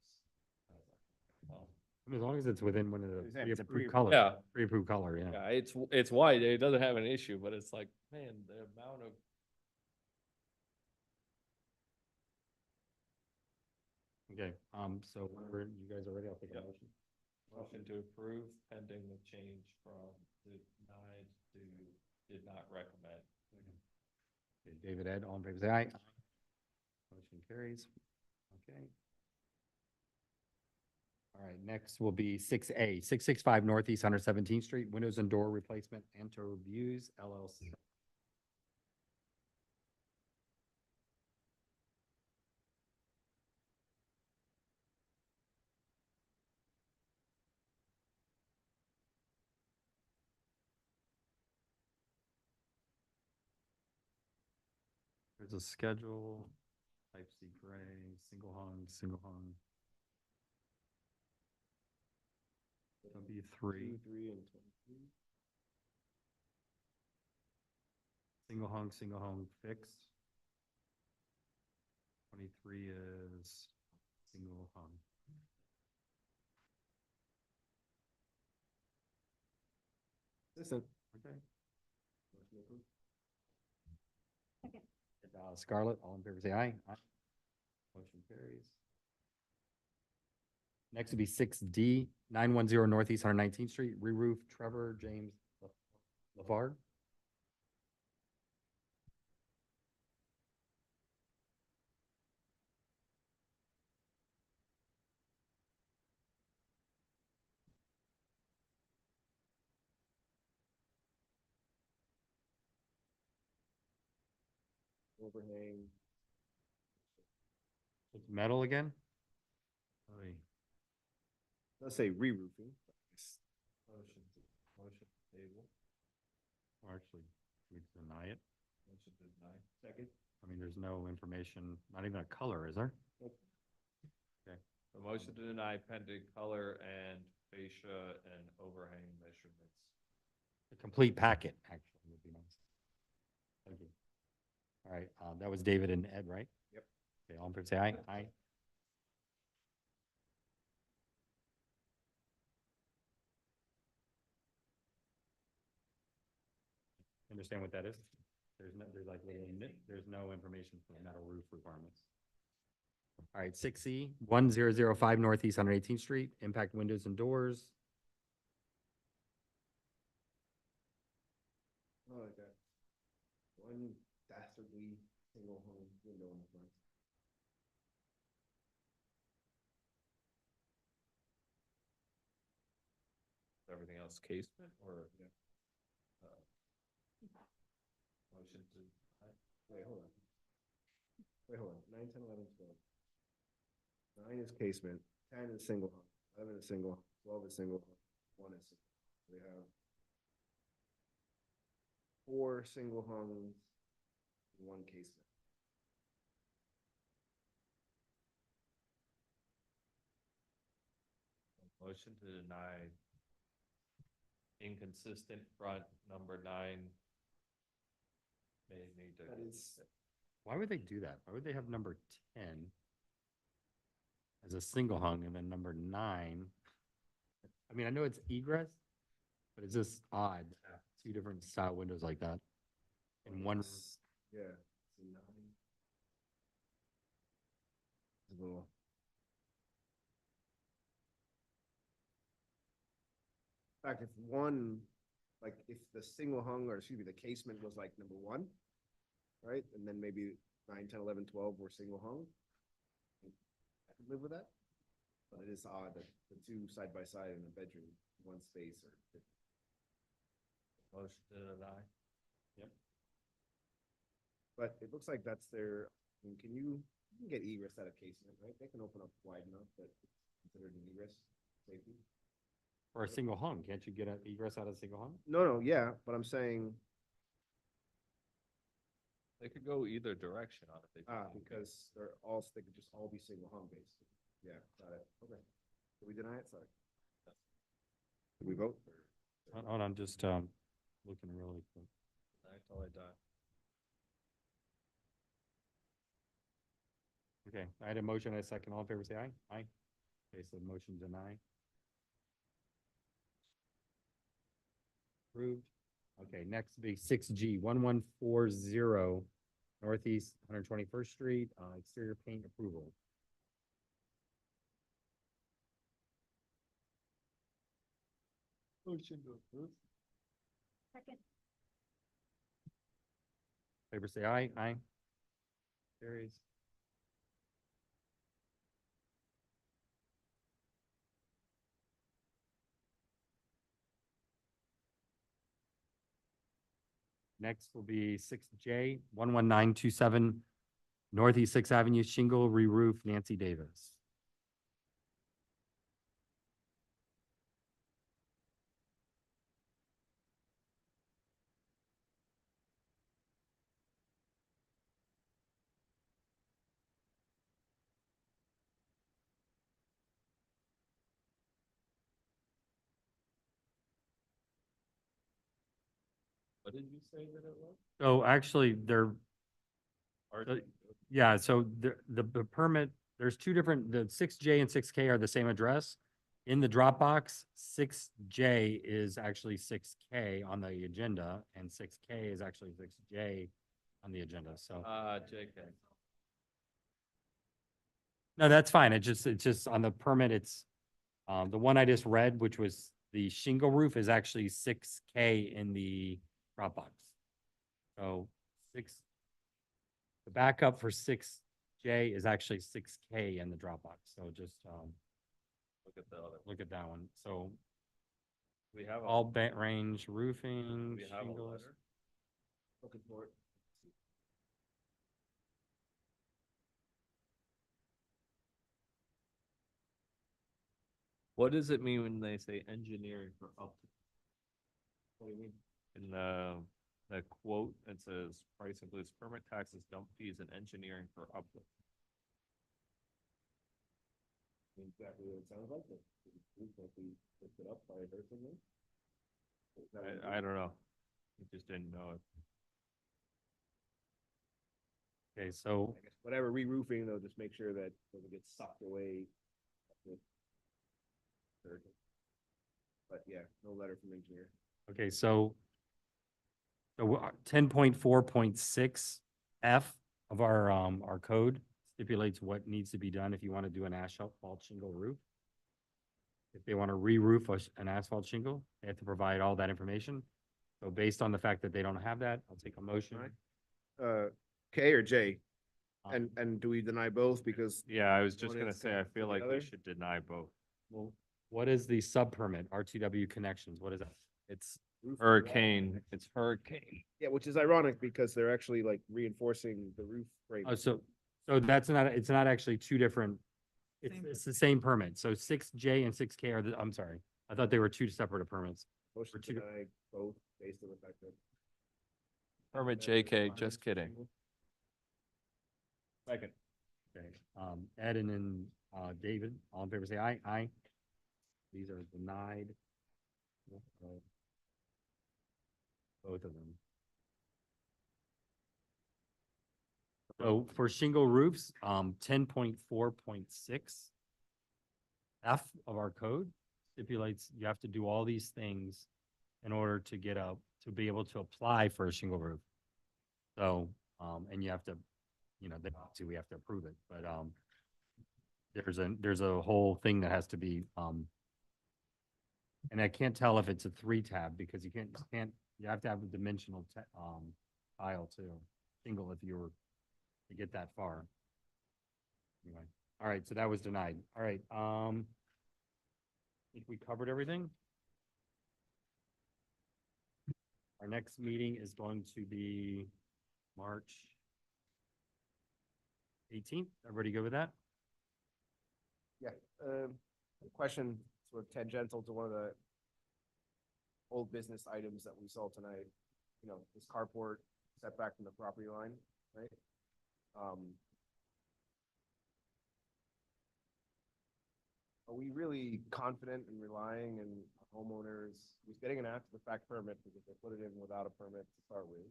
I was like, well, I mean, as long as it's within one of the It's a pre-approved pre-approved. color. Yeah. Pre-approved color, yeah. yeah, it's white. It doesn't have an issue, but it's like, man, the amount of. Okay, so whenever you guys are ready, I'll take a Yep. motion. Motion to approve pending the change from denied to did not recommend. Okay, David, Ed, all in favor, say aye. Motion carries. Okay. All right, next will be 6A, 665 Northeast 117th Street, windows and door replacement, Anto Views LLC. There's a schedule, type C gray, single hung, single hung. W3. 3 and 23. Single hung fixed. 23 is single hung. Listen. Okay. Scarlett, all in favor, say aye. Aye. Motion carries. Next would be 6D, 910 Northeast 119th Street, re-roof Trevor James Lafargue. Overhang. It's metal again? Oy. Let's say re-roofing. Motion table. Or actually, we deny it. Motion to deny. Second. I mean, there's no information, not even a color, is there? Okay. A motion to deny pending color and fascia and overhang measurements. A complete packet, actually, would be nice. Thank you. All right, that was David and Ed, right? Yep. Okay, all in favor, say aye. Aye. Understand what that is? There's no information for metal roof requirements. All right, 6E, 1005 Northeast 118th Street, impact windows and doors. Oh, like that. One dastardly single home window in the front. Everything else casement or? Motion to, Wait, hold on. Wait, hold on. 9, 10, 11, 12. 9 is casement, 10 is single hung, 11 is single, hung, 12 is single, hung, 1 is single. We have 4 single hung, 1 casement. motion to deny inconsistent front number 9. May need to. That is, Why would they do that? Why would they have number 10 as a single hung and then number 9? I mean, I know it's egress, but it's just odd to have two different style windows like that in one. yeah. it's a 9. It's a little. In fact, if one, like if the single hung, or excuse me, the casement was like number 1, right? And then maybe 9, 10, 11, 12 were single hung. I could live with that. But it is odd that the two side by side in the bedroom, one space or. Motion to deny. Yep. But it looks like that's their, I mean, you can get egress out of casement, right? They can open up wide enough that it's considered an egress safety. Or a single hung, can't you get an egress out of a single hung? No, yeah, but I'm saying, They could go either direction on it. because they could just all be single hung basically. Yeah, got it. Okay. Did we deny it? Sorry. Did we vote? Hold on, just looking really quick. Deny till I die. Okay, I had a motion and a second. All in favor, say aye. Aye. Okay, so motion deny. Approved. Okay, next will be 6G, 1140 Northeast 121st Street, exterior paint approval. Motion to approve. Second. Favor say aye. Aye. Carries. Next will be 6J, 11927 Northeast 6th Avenue, shingle re-roof, Nancy Davis. What did you say that it was? So actually, yeah, so the permit, there's two different, the 6J and 6K are the same address. In the Dropbox, 6J is actually 6K on the agenda, and 6K is actually 6J on the agenda, so. JK. No, that's fine. It's just on the permit, it's, the one I just read, which was the shingle roof, is actually 6K in the Dropbox. So the backup for 6J is actually 6K in the Dropbox, so just, Look at the other. look at that one. So We have all bent range roofing, We have a shingles. letter. Looking for it. What does it mean when they say engineering for up to? What do you mean? In the quote, it says price includes permit taxes, dump fees, and engineering for uplift. Exactly what it sounds like. But we picked it up by a person then. Is that what it I is? don't know. I just didn't know it. Okay, so, I guess whatever re-roofing, they'll just make sure that it doesn't get sucked away. with dirt. But yeah, no letter from engineer. okay, so 10.4.6 F of our code stipulates what needs to be done if you want to do an asphalt shingle roof. If they want to re-roof an asphalt shingle, they have to provide all that information. So based on the fact that they don't have that, I'll take a motion. K or J? Um, And do we deny both because? Yeah, I was just one gonna is say, I feel the like we other? should deny both. Well, what is the sub permit, RTW connections? What is that? It's roof. Hurricane, it's hurricane. Yeah, which is ironic because they're actually like reinforcing the roof frame. Oh, so that's not, it's not actually two different, it's the same permit. So 6J and 6K are I'm sorry. I thought they were two separate permits. Motion to two- deny both based on the fact that. Permit JK, just kidding. Second. Okay, Ed and then, David, all in favor, say aye. Aye. These are denied. Both of them. So for shingle roofs, 10.4.6 F of our code stipulates you have to do all these things in order to to be able to apply for a shingle roof. So, and you have to, we have to approve it, but, there's a whole thing that has to be, and I can't tell if it's a 3-tab because you have to have a dimensional, tile too, single if you were to get that far. Anyway, all right, so that was denied. All right, I think we covered everything. Our next meeting is going to be March 18th. Everybody good with that? Yeah, question sort of tangential to one of the old business items that we saw tonight. This carport setback from the property line, right? Are we really confident in relying in homeowners, who's getting an after the fact permit because they put it in without a permit to start with?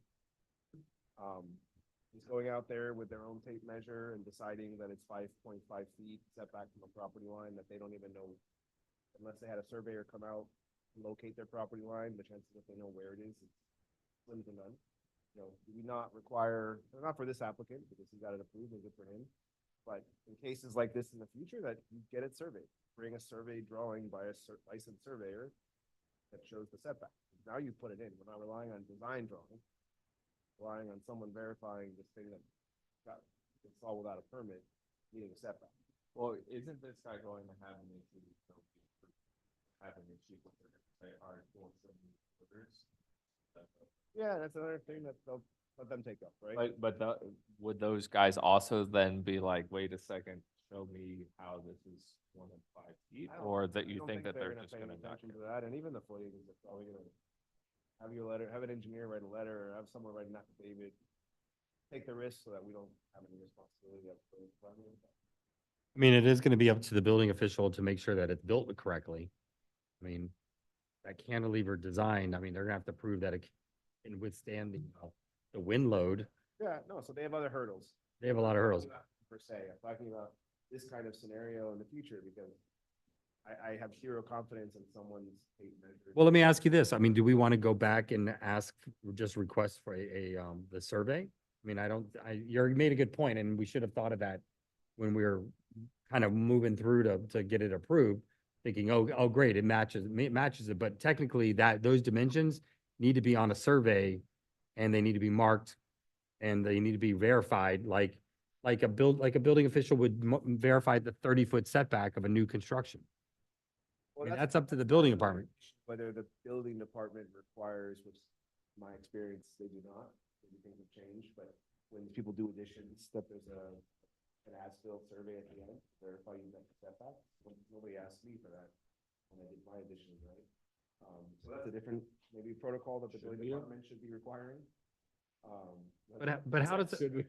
He's going out there with their own tape measure and deciding that it's 5.5 feet setback from a property line that they don't even know, unless they had a surveyor come out and locate their property line, the chances that they know where it is slim to none. Do we not require, not for this applicant, because he got it approved and good for him, but in cases like this in the future, that you get it surveyed, bring a survey drawing by a licensed surveyor that shows the setback. Now you put it in, we're not relying on design drawing, relying on someone verifying this thing that got installed without a permit, needing a setback. Well, isn't this guy going to have an issue having an issue with they are doing some orders? Yeah, that's another thing that they'll let them take up, right? But would those guys also then be like, wait a second, show me how this is 1 and 5 feet? Or that you I don't think that they're gonna just pay gonna knock attention it? to that, and even the footing is probably gonna have your letter, have an engineer write a letter, or have someone write an affidavit. Take the risk so that we don't have any responsibility up for the environment. I mean, it is going to be up to the building official to make sure that it's built correctly. I mean, that cantilever design, I mean, they're gonna have to prove that it can withstand the wind load. Yeah, no, so they have other hurdles. They have a lot of hurdles. Per se, I'm talking about this kind of scenario in the future, because I have zero confidence in someone's tape measure. Well, let me ask you this. I mean, do we want to go back and ask, just request for the survey? I mean, you made a good point, and we should have thought of that when we were kind of moving through to get it approved, thinking, oh, great, it matches it. But technically those dimensions need to be on a survey, and they need to be marked, and they need to be verified, like a building official would verify the 30-foot setback of a new construction. I mean, that's up to the building department. Whether the building department requires, which in my experience, they do not, maybe things have changed, but when people do additions, that there's an as-built survey at the end, verify you met the setback. Nobody asked me for that when I did my additions, right? So that's a different, maybe protocol that the building department should be requiring. But how does it,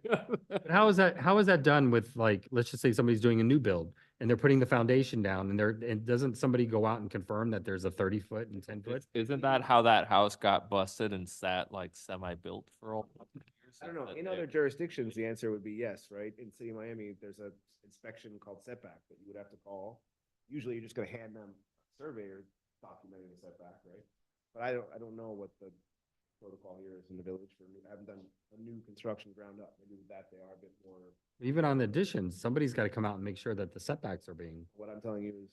but how is that done with, like, let's just say somebody's doing a new build and they're putting the foundation down and doesn't somebody go out and confirm that there's a 30-foot and 10-foot? Isn't that how that house got busted and sat like semi-built for all years? I don't know, in other jurisdictions, the answer would be yes, right? In city of Miami, there's a inspection called setback that you would have to call. Usually you're just gonna hand them a surveyor documenting the setback, right? But I don't know what the protocol here is in the village for me. I haven't done a new construction ground up. Maybe with that they are a bit more. Even on the additions, somebody's got to come out and make sure that the setbacks are being. What I'm telling you is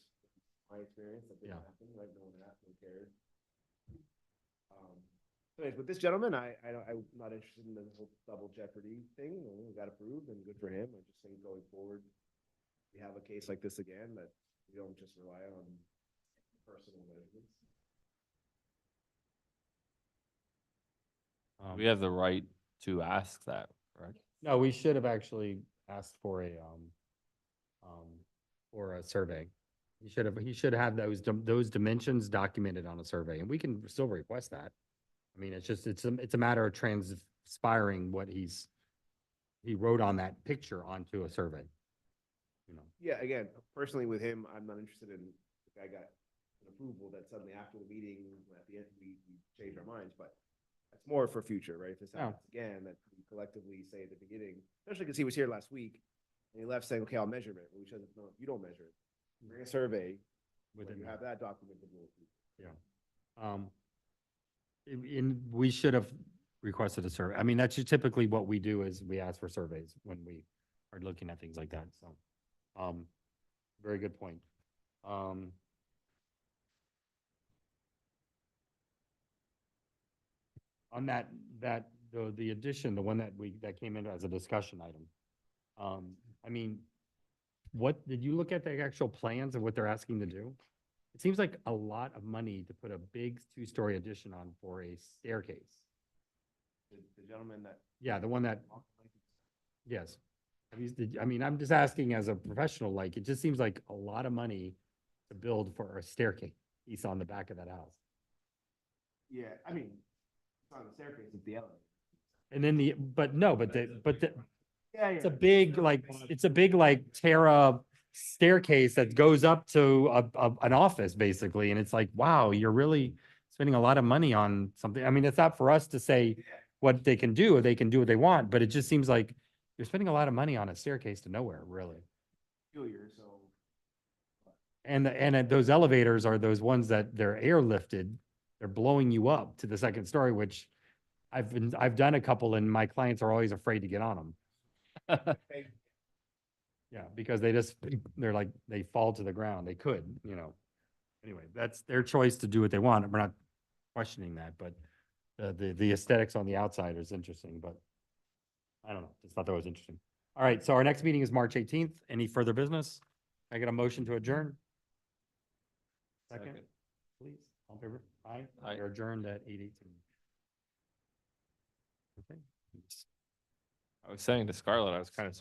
my experience, that didn't Yeah. happen, right? No one asked, no one cared. Anyways, with this gentleman, I'm not interested in the whole double jeopardy thing. We got approved and good for him. I just think going forward, we have a case like this again, that we don't just rely on personal measurements. We have the right to ask that, correct? No, we should have actually asked for a survey. He should have those dimensions documented on a survey, and we can still request that. I mean, it's just, it's a matter of transpiring what he wrote on that picture onto a survey. You know, Yeah, again, personally with him, I'm not interested in, the guy got an approval that suddenly after the meeting, at the end, we changed our minds, but that's more for future, right? If this Yeah. happens again, that we collectively say at the beginning, especially because he was here last week, and he left saying, okay, I'll measure it, we should, no, you don't measure it. Bring a survey, when within you that. have that documented. Yeah. We should have requested a survey. I mean, that's typically what we do is we ask for surveys when we are looking at things like that, so. Very good point. On the addition, the one that came in as a discussion item. I mean, what, did you look at the actual plans of what they're asking to do? It seems like a lot of money to put a big two-story addition on for a staircase. The gentleman that. Yeah, the one that, yes. I mean, I'm just asking as a professional, like, it just seems like a lot of money to build for a staircase on the back of that house. Yeah, I mean, it's on the staircase, it's the elevator. And then Yeah, it's a big like Terra staircase that goes up to an office basically. And it's like, wow, you're really spending a lot of money on something. I mean, it's not for us to say what they can do, or they can do what they want, but it just seems like you're spending a lot of money on a staircase to nowhere, really. Peculiar, so. And those elevators are those ones that they're airlifted. They're blowing you up to the second story, which I've done a couple and my clients are always afraid to get on them. Yeah, because they fall to the ground. They could, you know. Anyway, that's their choice to do what they want. We're not questioning that, but the aesthetics on the outside is interesting, but I don't know. Just thought that was interesting. All right, so our next meeting is March 18th. Any further business? I get a motion to adjourn? Second, please. All in favor? Aye. Aye. We're adjourned at 8:18. Okay. I was saying to Scarlett, I was kind of